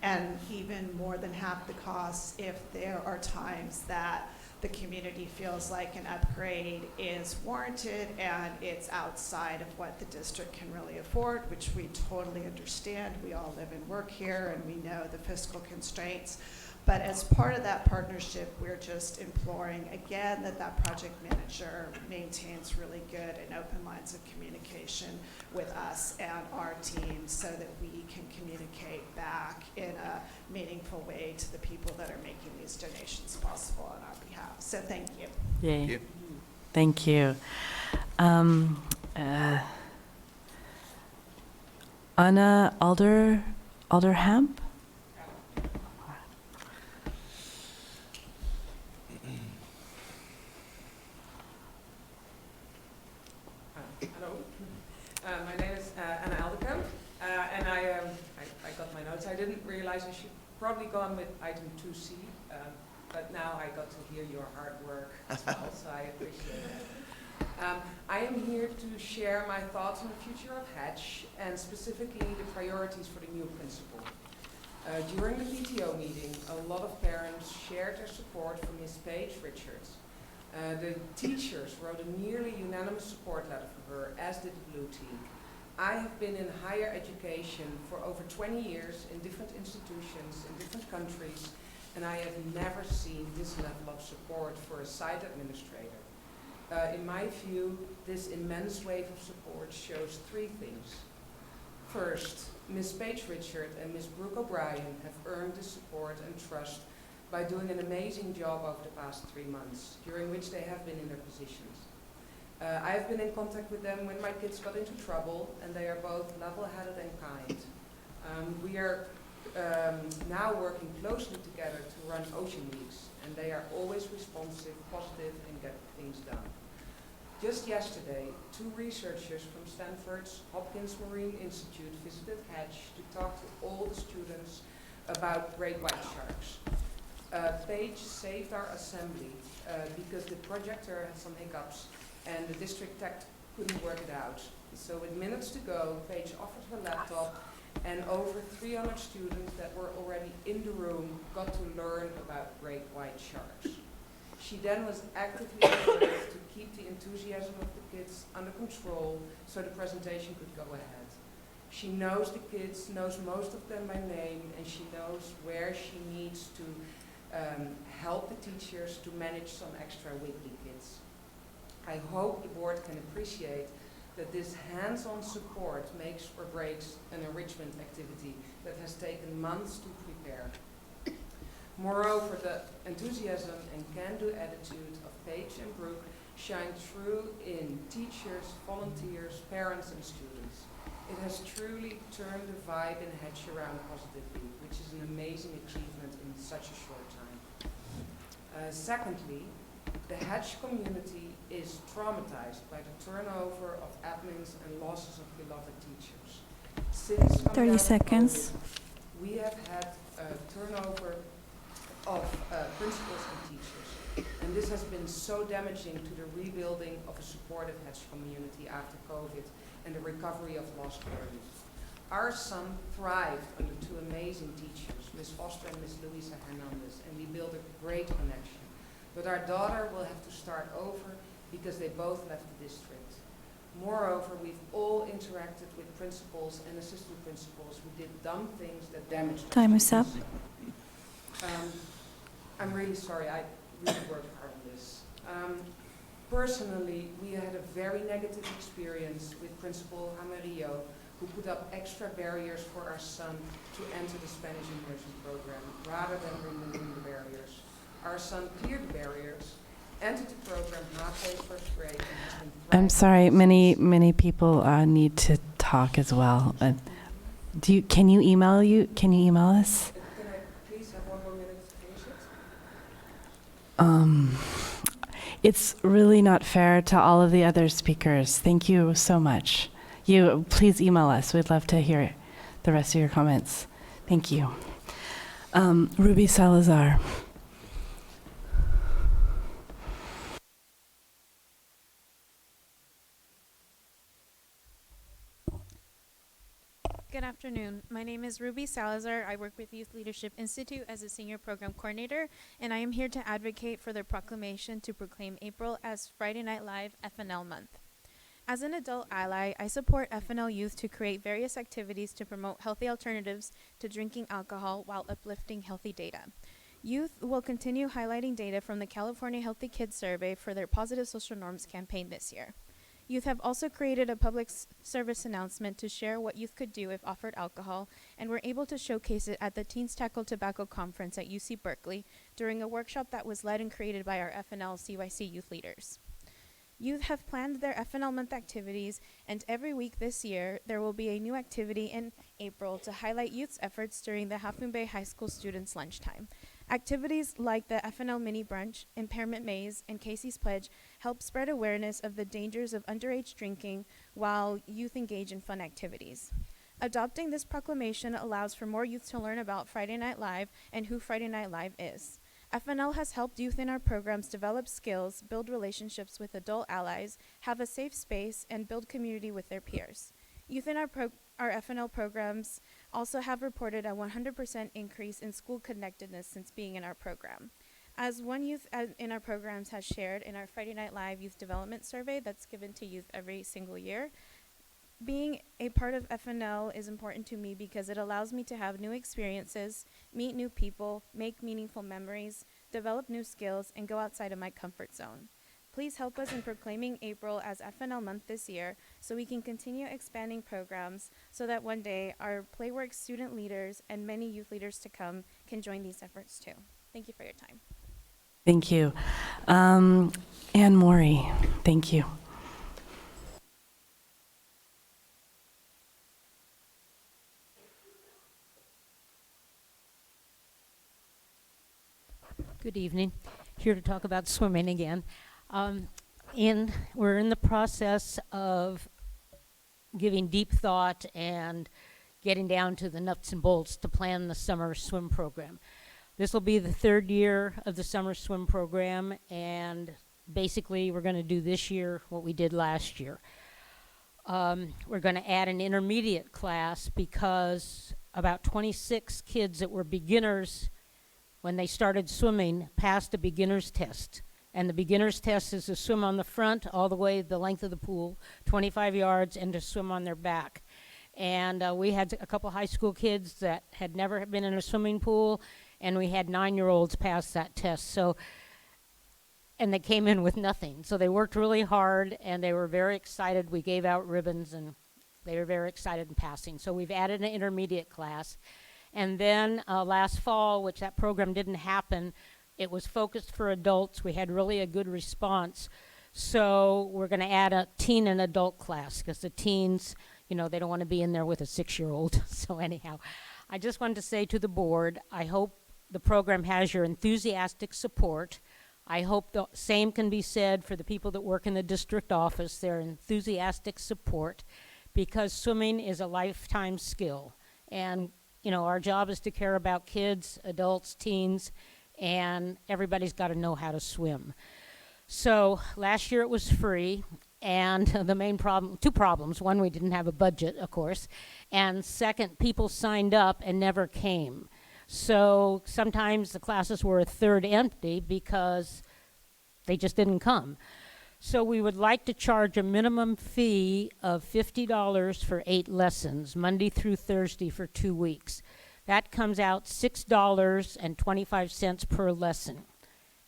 and even more than half the costs if there are times that the community feels like an upgrade is warranted and it's outside of what the district can really afford, which we totally understand. We all live and work here, and we know the fiscal constraints. But as part of that partnership, we're just imploring, again, that that project manager maintains really good and open lines of communication with us and our team, so that we can communicate back in a meaningful way to the people that are making these donations possible on our behalf. So thank you. Yay. Thank you. Anna Alderhamp? Hello, my name is Anna Alderkamp, and I got my notes. I didn't realize I should probably go on with item 2C, but now I got to hear your hard work as well, so I appreciate it. I am here to share my thoughts on the future of Hatch, and specifically the priorities for the new principal. During the PTO meeting, a lot of parents shared their support for Ms. Paige Richards. The teachers wrote a nearly unanimous support letter for her, as did the Blue Team. I have been in higher education for over 20 years in different institutions in different countries, and I have never seen this level of support for a site administrator. In my view, this immense wave of support shows three things. First, Ms. Paige Richard and Ms. Brooke O'Brien have earned the support and trust by doing an amazing job over the past 3 months, during which they have been in their positions. I have been in contact with them when my kids got into trouble, and they are both level-headed and kind. We are now working closely together to run Ocean Weeks, and they are always responsive, positive, and get things done. Just yesterday, 2 researchers from Stanford's Hopkins Marine Institute visited Hatch to talk to all the students about great white sharks. Paige saved our assembly because the projector had some hiccups and the district tech couldn't work it out. So with minutes to go, Paige offered her laptop, and over 300 students that were already in the room got to learn about great white sharks. She then was actively involved to keep the enthusiasm of the kids under control so the presentation could go ahead. She knows the kids, knows most of them by name, and she knows where she needs to help the teachers to manage some extra weekly kids. I hope the board can appreciate that this hands-on support makes or breaks an enrichment activity that has taken months to prepare. Moreover, the enthusiasm and can-do attitude of Paige and Brooke shine through in teachers, volunteers, parents, and students. It has truly turned the vibe in Hatch around positively, which is an amazing achievement in such a short time. Secondly, the Hatch community is traumatized by the turnover of admins and losses of beloved teachers. Since 30 seconds. COVID, we have had a turnover of principals and teachers. And this has been so damaging to the rebuilding of a supportive Hatch community after COVID and the recovery of lost learning. Our son thrived under two amazing teachers, Ms. Foster and Ms. Luisa Hernandez, and we built a great connection. But our daughter will have to start over because they both left the district. Moreover, we've all interacted with principals and assistant principals who did dumb things that damaged Time is up. I'm really sorry, I really worked hard on this. Personally, we had a very negative experience with Principal Cabrillo, who put up extra barriers for our son to enter the Spanish immersion program, rather than removing the barriers. Our son cleared the barriers, entered the program halfway first grade, and has been I'm sorry, many people need to talk as well. Can you email us? Can I please have 1 more minute to finish it? It's really not fair to all of the other speakers. Thank you so much. Please email us. We'd love to hear the rest of your comments. Thank you. Ruby Salazar. Good afternoon. My name is Ruby Salazar. I work with Youth Leadership Institute as a senior program coordinator, and I am here to advocate for the proclamation to proclaim April as Friday Night Live FNL Month. As an adult ally, I support FNL youth to create various activities to promote healthy alternatives to drinking alcohol while uplifting healthy data. Youth will continue highlighting data from the California Healthy Kids Survey for their Positive Social Norms campaign this year. Youth have also created a public service announcement to share what youth could do if offered alcohol, and were able to showcase it at the Teens Tackle Tobacco Conference at UC Berkeley during a workshop that was led and created by our FNL CYC youth leaders. Youth have planned their FNL Month activities, and every week this year, there will be a new activity in April to highlight youth's efforts during the Half Moon Bay High School students' lunchtime. Activities like the FNL Mini Brunch, Impairment Maze, and Casey's Pledge help spread awareness of the dangers of underage drinking while youth engage in fun activities. Adopting this proclamation allows for more youth to learn about Friday Night Live and who Friday Night Live is. FNL has helped youth in our programs develop skills, build relationships with adult allies, have a safe space, and build community with their peers. Youth in our FNL programs also have reported a 100% increase in school connectedness since being in our program. As one youth in our programs has shared in our Friday Night Live Youth Development Survey that's given to youth every single year, being a part of FNL is important to me because it allows me to have new experiences, meet new people, make meaningful memories, develop new skills, and go outside of my comfort zone. Please help us in proclaiming April as FNL Month this year so we can continue expanding programs so that one day our Playworks student leaders and many youth leaders to come can join these efforts too. Thank you for your time. Thank you. Anne Maury, thank you. Good evening. Here to talk about swimming again. We're in the process of giving deep thought and getting down to the nuts and bolts to plan the summer swim program. This will be the 3rd year of the summer swim program, and basically we're going to do this year what we did last year. We're going to add an intermediate class because about 26 kids that were beginners when they started swimming passed a beginner's test. And the beginner's test is to swim on the front all the way the length of the pool, 25 yards, and to swim on their back. And we had a couple high school kids that had never been in a swimming pool, and we had 9-year-olds pass that test. And they came in with nothing. So they worked really hard, and they were very excited. We gave out ribbons, and they were very excited in passing. So we've added an intermediate class. And then last fall, which that program didn't happen, it was focused for adults. We had really a good response. So we're going to add a teen and adult class because the teens, they don't want to be in there with a 6-year-old. So anyhow, I just wanted to say to the board, I hope the program has your enthusiastic support. I hope the same can be said for the people that work in the district office, their enthusiastic support, because swimming is a lifetime skill. And, our job is to care about kids, adults, teens, and everybody's got to know how to swim. So last year it was free, and the main problem, 2 problems. One, we didn't have a budget, of course, and second, people signed up and never came. So sometimes the classes were a third empty because they just didn't come. So we would like to charge a minimum fee of $50 for 8 lessons, Monday through Thursday for 2 weeks. That comes out $6.25 per lesson,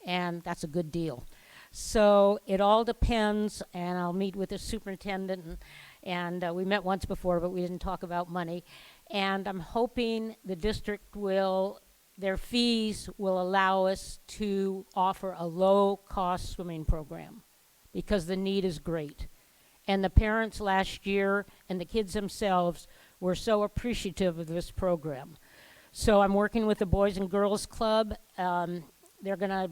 and that's a good deal. So it all depends, and I'll meet with the superintendent, and we met once before, but we didn't talk about money. And I'm hoping the district their fees will allow us to offer a low-cost swimming program, because the need is great. And the parents last year and the kids themselves were so appreciative of this program. So I'm working with the Boys and Girls Club. They're going to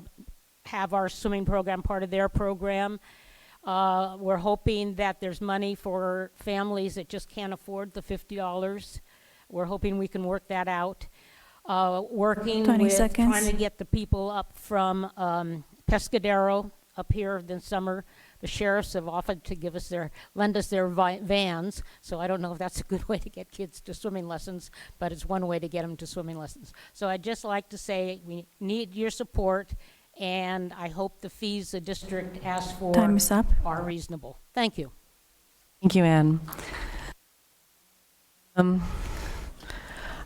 have our swimming program part of their program. We're hoping that there's money for families that just can't afford the $50. We're hoping we can work that out. Working 20 with seconds. trying to get the people up from Pescadero up here this summer. The sheriffs have offered to lend us their vans, so I don't know if that's a good way to get kids to swimming lessons, but it's one way to get them to swimming lessons. So I'd just like to say we need your support, and I hope the fees the district asks for Time is up. are reasonable. Thank you. Thank you, Anne. All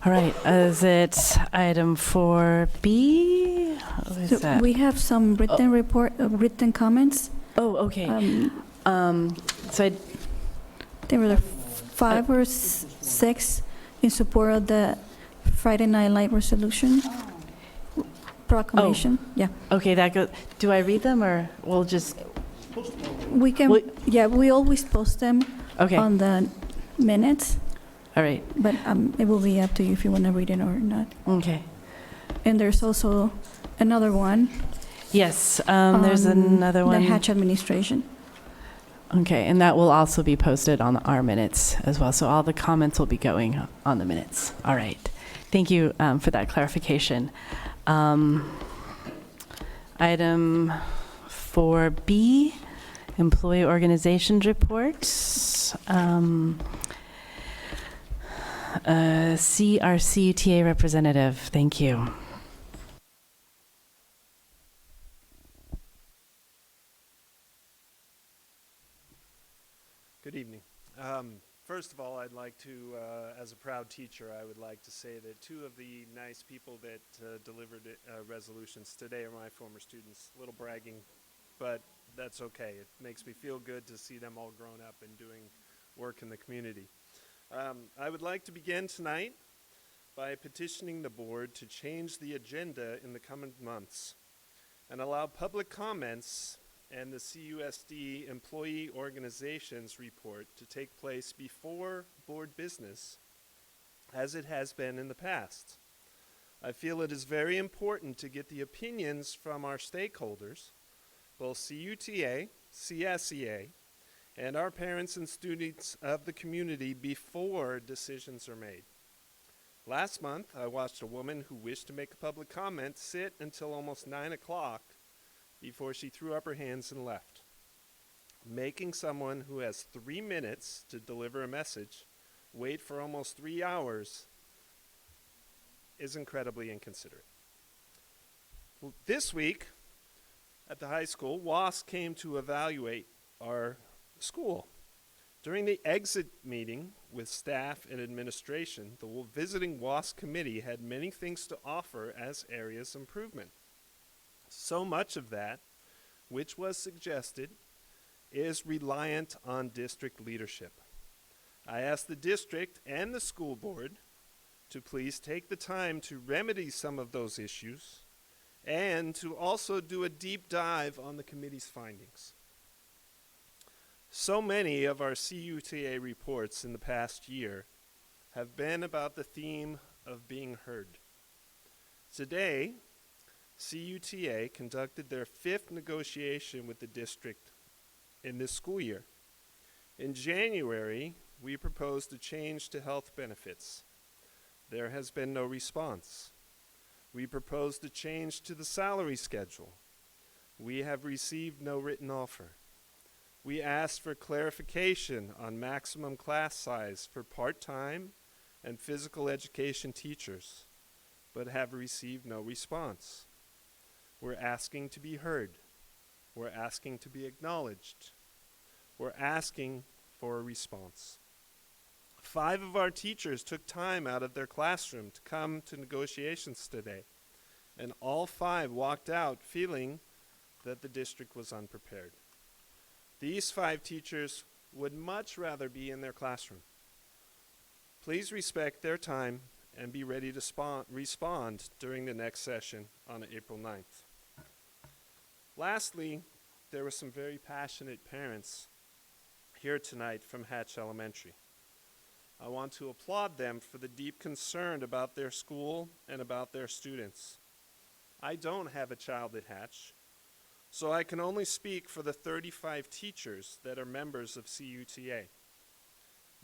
right, is it item 4B? What is So that? we have some written comments. Oh, okay. So There were 5 or 6 in support of the Friday Night Light resolution proclamation. Yeah, okay, that goes. Do I read them, or we'll just? we can. Yeah, we always post them Okay. on the minutes, All right. but it will be up to you if you want to read it or not. Okay. And there's also another one. Yes. There's another one. The Hatch administration. Okay, and that will also be posted on our minutes as well. So all the comments will be going on the minutes. All right. Thank you for that clarification. Item 4B, employee organizations reports. CRCUTA representative, thank you. Good evening. First of all, I'd like to, as a proud teacher, I would like to say that 2 of the nice people that delivered resolutions today are my former students. A little bragging, but that's okay. It makes me feel good to see them all grown up and doing work in the community. I would like to begin tonight by petitioning the board to change the agenda in the coming months and allow public comments and the CUSD employee organizations report to take place before board business, as it has been in the past. I feel it is very important to get the opinions from our stakeholders, both CUTA, CSEA, and our parents and students of the community before decisions are made. Last month, I watched a woman who wished to make a public comment sit until almost 9 o'clock before she threw up her hands and left. Making someone who has 3 minutes to deliver a message wait for almost 3 hours is incredibly inconsiderate. This week at the high school, WASC came to evaluate our school. During the exit meeting with staff and administration, the visiting WASC committee had many things to offer as areas of improvement. So much of that, which was suggested, is reliant on district leadership. I asked the district and the school board to please take the time to remedy some of those issues and to also do a deep dive on the committee's findings. So many of our CUTA reports in the past year have been about the theme of being heard. Today, CUTA conducted their 5th negotiation with the district in this school year. In January, we proposed a change to health benefits. There has been no response. We proposed a change to the salary schedule. We have received no written offer. We asked for clarification on maximum class size for part-time and physical education teachers, but have received no response. We're asking to be heard. We're asking to be acknowledged. We're asking for a response. 5 of our teachers took time out of their classroom to come to negotiations today, and all 5 walked out feeling that the district was unprepared. These 5 teachers would much rather be in their classroom. Please respect their time and be ready to respond during the next session on April 9th. Lastly, there were some very passionate parents here tonight from Hatch Elementary. I want to applaud them for the deep concern about their school and about their students. I don't have a child at Hatch, so I can only speak for the 35 teachers that are members of CUTA.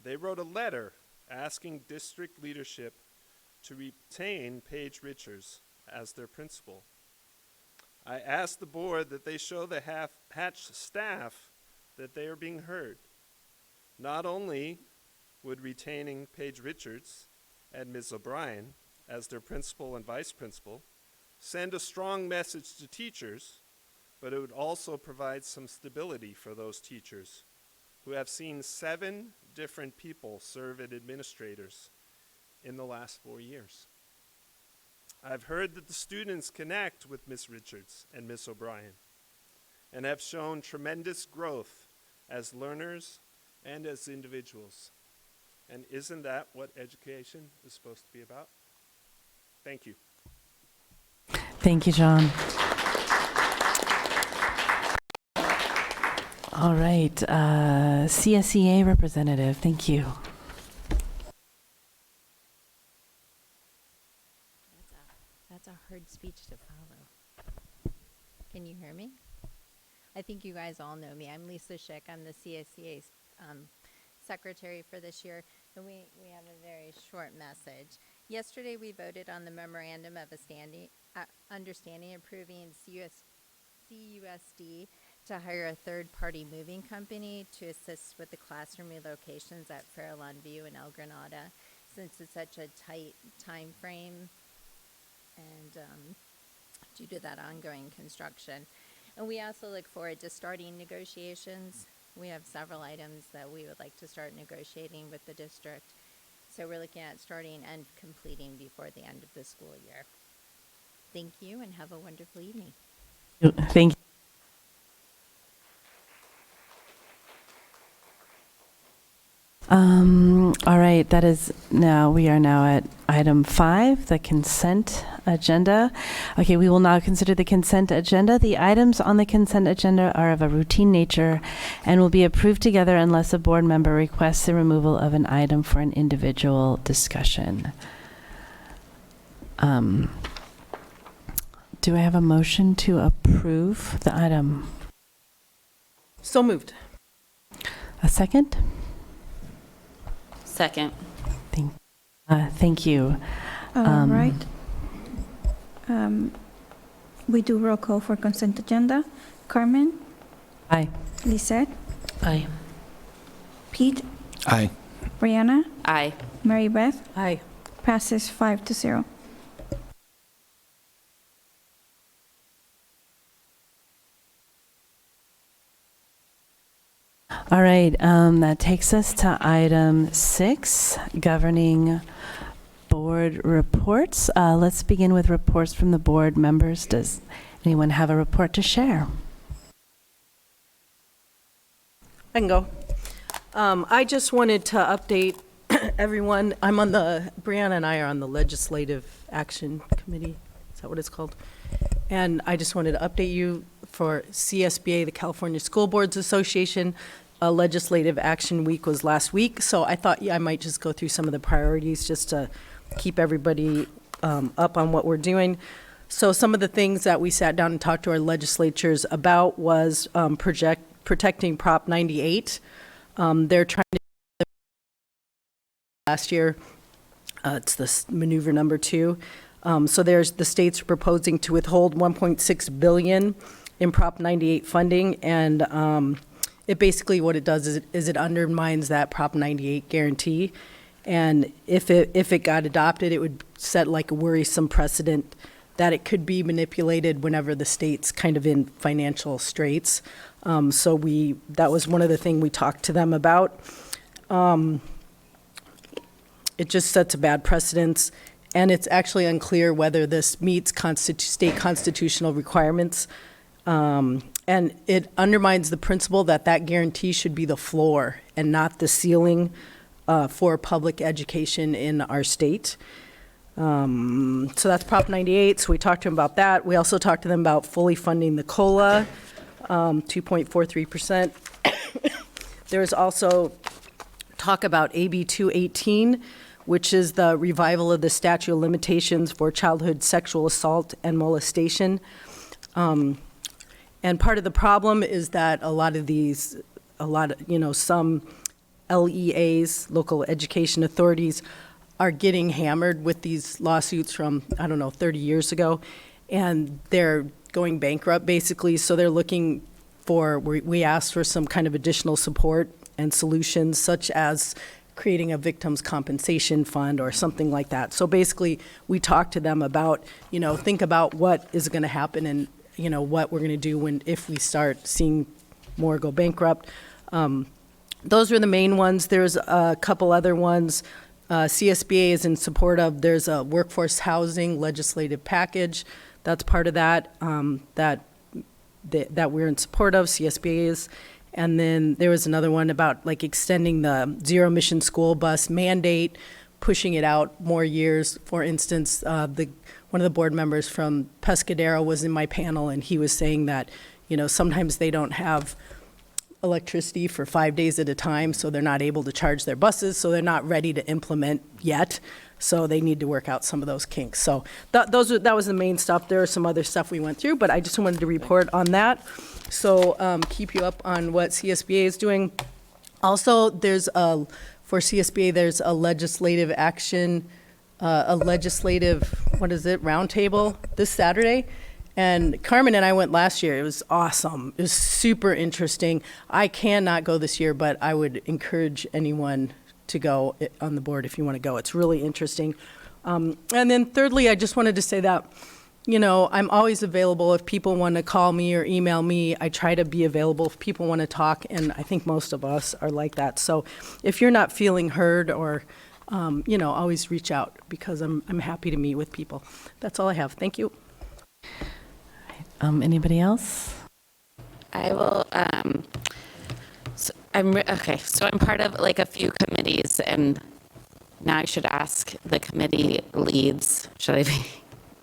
They wrote a letter asking district leadership to retain Paige Richards as their principal. I asked the board that they show the Hatch staff that they are being heard. Not only would retaining Paige Richards and Ms. O'Brien as their principal and vice principal send a strong message to teachers, but it would also provide some stability for those teachers who have seen 7 different people serve as administrators in the last 4 years. I've heard that the students connect with Ms. Richards and Ms. O'Brien and have shown tremendous growth as learners and as individuals. And isn't that what education is supposed to be about? Thank you. Thank you, John. All right, CSEA representative, thank you. That's a hard speech to follow. Can you hear me? I think you guys all know me. I'm Lisa Schick. I'm the CSEA secretary for this year, and we have a very short message. Yesterday, we voted on the memorandum of understanding approving CUSD to hire a third-party moving company to assist with the classroom relocations at Fairlawn View and El Granada, since it's such a tight time frame and due to that ongoing construction. And we also look forward to starting negotiations. We have several items that we would like to start negotiating with the district. So we're looking at starting and completing before the end of the school year. Thank you and have a wonderful evening. Thank you. All right, we are now at item 5, the consent agenda. Okay, we will now consider the consent agenda. The items on the consent agenda are of a routine nature and will be approved together unless a board member requests the removal of an item for an individual discussion. Do I have a motion to approve the item? So moved. A second? Second. Thank you. All right. We do roll call for consent agenda. Carmen? Aye. Lisette? Aye. Pete? Aye. Brianna? Aye. Mary Beth? Aye. Passes 5-0. All right, that takes us to item 6, governing board reports. Let's begin with reports from the board members. Does anyone have a report to share? I can go. I just wanted to update everyone. Brianna and I are on the Legislative Action Committee. Is that what it's called? And I just wanted to update you for CSBA, the California School Boards Association, Legislative Action Week was last week, so I thought I might just go through some of the priorities just to keep everybody up on what we're doing. So some of the things that we sat down and talked to our legislatures about was protecting Prop 98. They're trying to last year. It's this maneuver number 2. So there's the states proposing to withhold $1.6 billion in Prop 98 funding, and it basically what it does is it undermines that Prop 98 guarantee. And if it got adopted, it would set like a worrisome precedent that it could be manipulated whenever the state's kind of in financial straits. So that was one of the things we talked to them about. It just sets a bad precedence, and it's actually unclear whether this meets state constitutional requirements. And it undermines the principle that guarantee should be the floor and not the ceiling for public education in our state. So that's Prop 98, so we talked to them about that. We also talked to them about fully funding the COLA, 2.43%. There was also talk about AB 218, which is the revival of the statute of limitations for childhood sexual assault and molestation. And part of the problem is that some LEAs, local education authorities, are getting hammered with these lawsuits from, 30 years ago, and they're going bankrupt basically, so they're looking for, we asked for some kind of additional support and solutions, such as creating a victims compensation fund or something like that. So basically, we talked to them about, think about what is going to happen and, what we're going to do if we start seeing more go bankrupt. Those were the main ones. There's a couple other ones. CSBA is in support of, there's a workforce housing legislative package. That's part of that, that we're in support of, CSBA is. And then there was another one about like extending the zero emission school bus mandate, pushing it out more years. For instance, one of the board members from Pescadero was in my panel, and he was saying that, sometimes they don't have electricity for 5 days at a time, so they're not able to charge their buses, so they're not ready to implement yet. So they need to work out some of those kinks. So that was the main stuff. There was some other stuff we went through, but I just wanted to report on that. So keep you up on what CSBA is doing. Also, for CSBA, there's a legislative action, roundtable this Saturday. And Carmen and I went last year. It was awesome. It was super interesting. I cannot go this year, but I would encourage anyone to go on the board if you want to go. It's really interesting. And then thirdly, I just wanted to say that, I'm always available if people want to call me or email me. I try to be available if people want to talk, and I think most of us are like that. So if you're not feeling heard or, always reach out, because I'm happy to meet with people. That's all I have. Thank you. Anybody else? I will, so I'm part of like a few committees, and now I should ask the committee leads,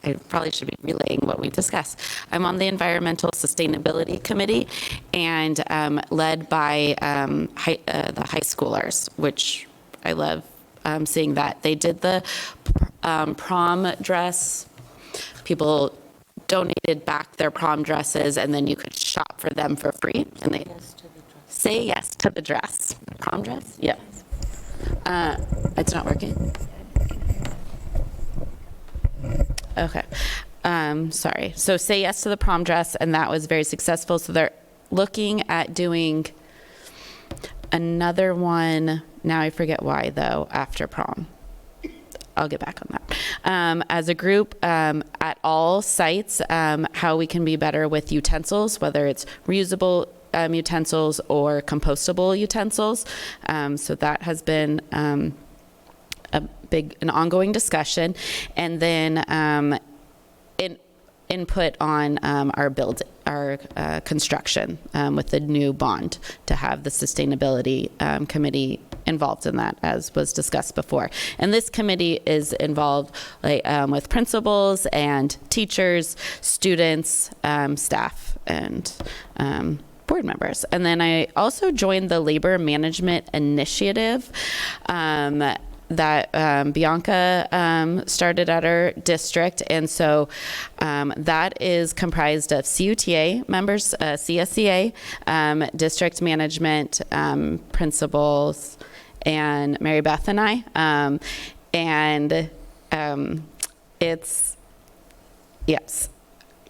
I probably should be relaying what we discussed. I'm on the Environmental Sustainability Committee, and led by the high schoolers, which I love seeing that. They did the prom dress. People donated back their prom dresses, and then you could shop for them for free. And they say yes to the dress. Prom dress? Yeah. It's not working. Okay. Sorry. So say yes to the prom dress, and that was very successful. So they're looking at doing another one. Now I forget why, though, after prom. I'll get back on that. As a group, at all sites, how we can be better with utensils, whether it's reusable utensils or compostable utensils. So that has been an ongoing discussion. And then input on our construction with the new bond, to have the sustainability committee involved in that, as was discussed before. And this committee is involved with principals and teachers, students, staff, and board board members. And then I also joined the Labor Management Initiative that Bianca started at our district. And so that is comprised of CUTA members, CSCA, district management, principals, and Mary Beth and I. It's, yes,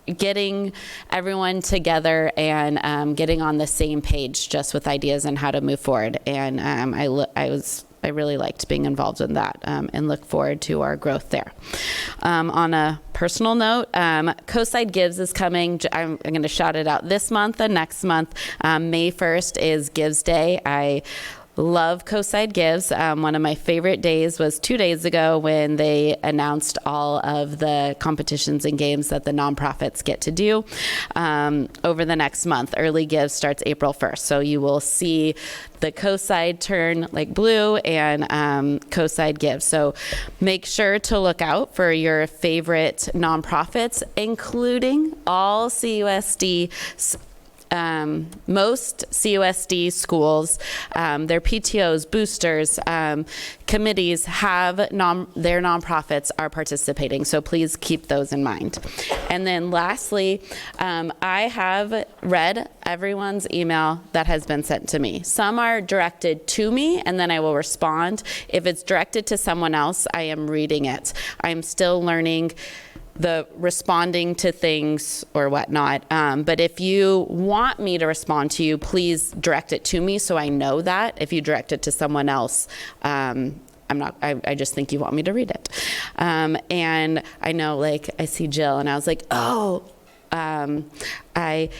getting everyone together and getting on the same page just with ideas and how to move forward. And I really liked being involved in that and look forward to our growth there. On a personal note, COSIDE Gives is coming. I'm going to shout it out this month and next month. May 1st is Gives Day. I love COSIDE Gives. One of my favorite days was 2 days ago when they announced all of the competitions and games that the nonprofits get to do over the next month. Early Gives starts April 1st. So you will see the COSIDE turn like blue and COSIDE Gives. So make sure to look out for your favorite nonprofits, including all CUSD most CUSD schools, their PTOs, boosters, committees have their nonprofits are participating. So please keep those in mind. And then lastly, I have read everyone's email that has been sent to me. Some are directed to me and then I will respond. If it's directed to someone else, I am reading it. I'm still learning the responding to things or whatnot. But if you want me to respond to you, please direct it to me so I know that. If you direct it to someone else, I just think you want me to read it. And I know, like, I see Jill and I was like, oh, I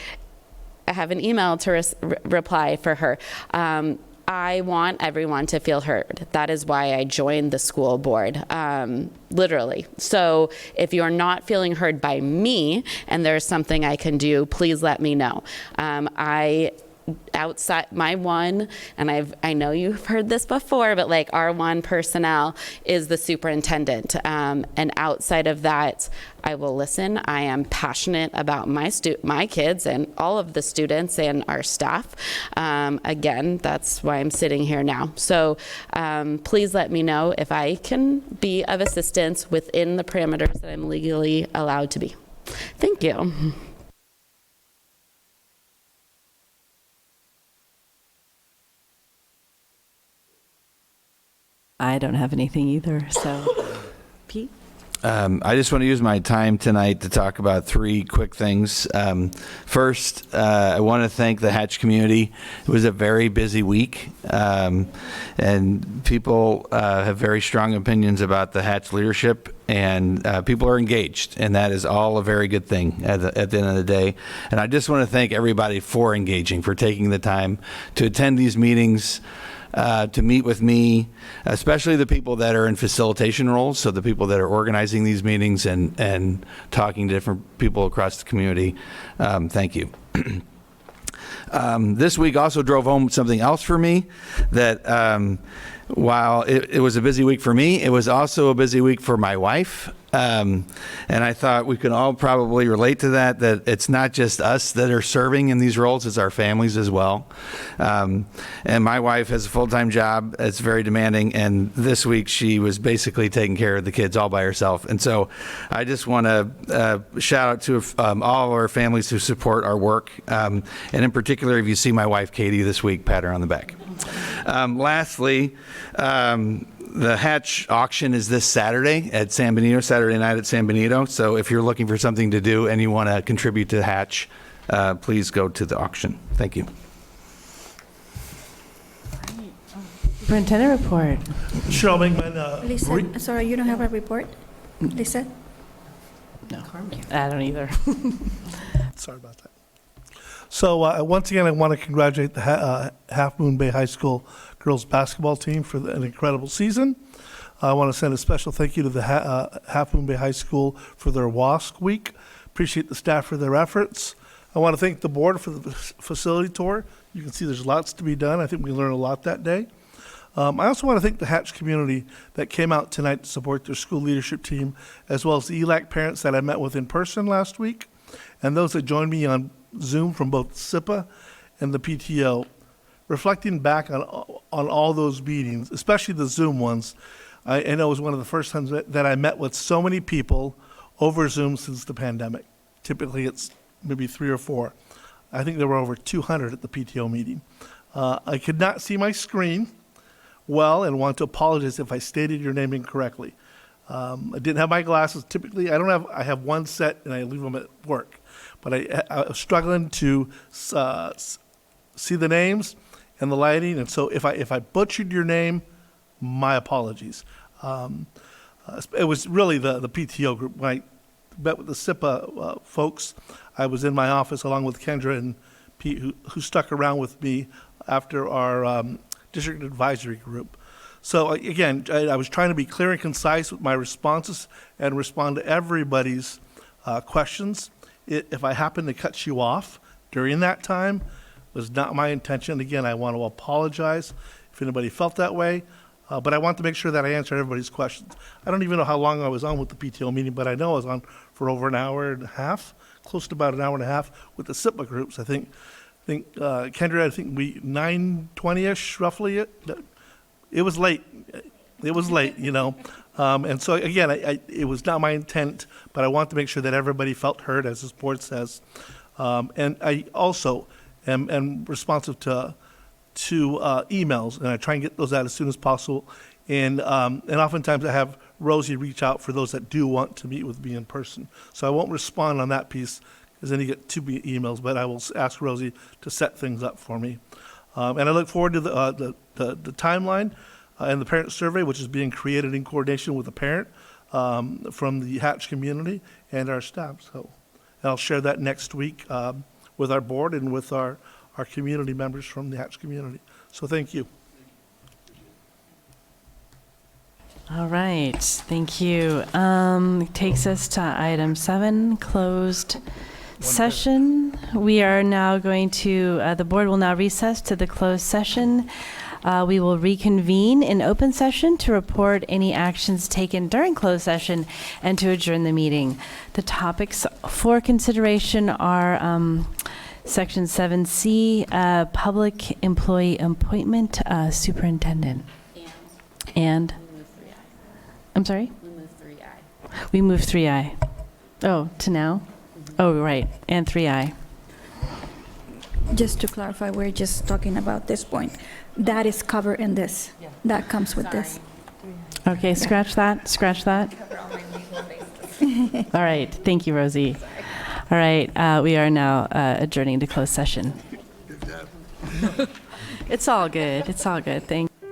have an email to reply for her. I want everyone to feel heard. That is why I joined the school board, literally. So if you're not feeling heard by me and there's something I can do, please let me know. Outside my one, and I know you've heard this before, but like our one personnel is the superintendent. And outside of that, I will listen. I am passionate about my kids and all of the students and our staff. Again, that's why I'm sitting here now. So please let me know if I can be of assistance within the parameters that I'm legally allowed to be. Thank you. I don't have anything either, so. Pete? I just want to use my time tonight to talk about three quick things. First, I want to thank the Hatch community. It was a very busy week, and people have very strong opinions about the Hatch leadership, and people are engaged, and that is all a very good thing at the end of the day. And I just want to thank everybody for engaging, for taking the time to attend these meetings, to meet with me, especially the people that are in facilitation roles, so the people that are organizing these meetings and talking to different people across the community. Thank you. This week also drove home something else for me, that while it was a busy week for me, it was also a busy week for my wife. And I thought we could all probably relate to that it's not just us that are serving in these roles, it's our families as well. And my wife has a full-time job. It's very demanding. And this week she was basically taking care of the kids all by herself. And so I just want to shout out to all of our families who support our work. And in particular, if you see my wife, Katie, this week, pat her on the back. Lastly, the Hatch auction is this Saturday at San Benito, Saturday night at San Benito. So if you're looking for something to do and you want to contribute to Hatch, please go to the auction. Thank you. Superintendent report. Sure, I'll make mine. Lisa, sorry, you don't have a report? Lisa? No, I don't either. Sorry about that. So once again, I want to congratulate the Half Moon Bay High School girls basketball team for an incredible season. I want to send a special thank you to the Half Moon Bay High School for their WASC week. Appreciate the staff for their efforts. I want to thank the board for the facility tour. You can see there's lots to be done. I think we learned a lot that day. I also want to thank the Hatch community that came out tonight to support their school leadership team, as well as the ELAC parents that I met with in person last week, and those that joined me on Zoom from both SIPA and the PTO, reflecting back on all those meetings, especially the Zoom ones, I know it was one of the first times that I met with so many people over Zoom since the pandemic. Typically, it's maybe 3 or 4. I think there were over 200 at the PTO meeting. I could not see my screen well and want to apologize if I stated your name incorrectly. I didn't have my glasses. Typically, I have one set and I leave them at work. But I was struggling to see the names and the lighting, and so if I butchered your name, my apologies. It was really the PTO group. When I met with the SIPA folks, I was in my office along with Kendra and Pete, who stuck around with me after our district advisory group. So again, I was trying to be clear and concise with my responses and respond to everybody's questions. If I happen to cut you off during that time, it was not my intention. Again, I want to apologize if anybody felt that way, but I want to make sure that I answer everybody's questions. I don't even know how long I was on with the PTO meeting, but I know I was on for over an hour and a half, close to about an hour and a half with the SIPA groups. I think Kendra, I think we 9:20ish roughly. It was late. It was late, you know. And so again, it was not my intent, but I want to make sure that everybody felt heard, as this board says. And I also am responsive to emails, and I try and get those out as soon as possible. And oftentimes I have Rosie reach out for those that do want to meet with me in person. So I won't respond on that piece, because then you get 2 emails, but I will ask Rosie to set things up for me. And I look forward to the timeline and the parent survey, which is being created in coordination with a parent from the Hatch community and our staff. So, and I'll share that next week with our board and with our community members from the Hatch community. So thank you. All right, thank you. Takes us to item 7, closed session. We are now going to, the board will now recess to the closed session. We will reconvene in open session to report any actions taken during closed session and to adjourn the meeting. The topics for consideration are Section 7C, public employee appointment, superintendent. And I'm sorry? We moved 3I. Oh, to now? Oh, right, and 3I. Just to clarify, we're just talking about this point. That is covered in this. That comes with this. Okay, scratch that, scratch that. All right, thank you, Rosie. All right, we are now adjourning to closed session. It's all good, thank you.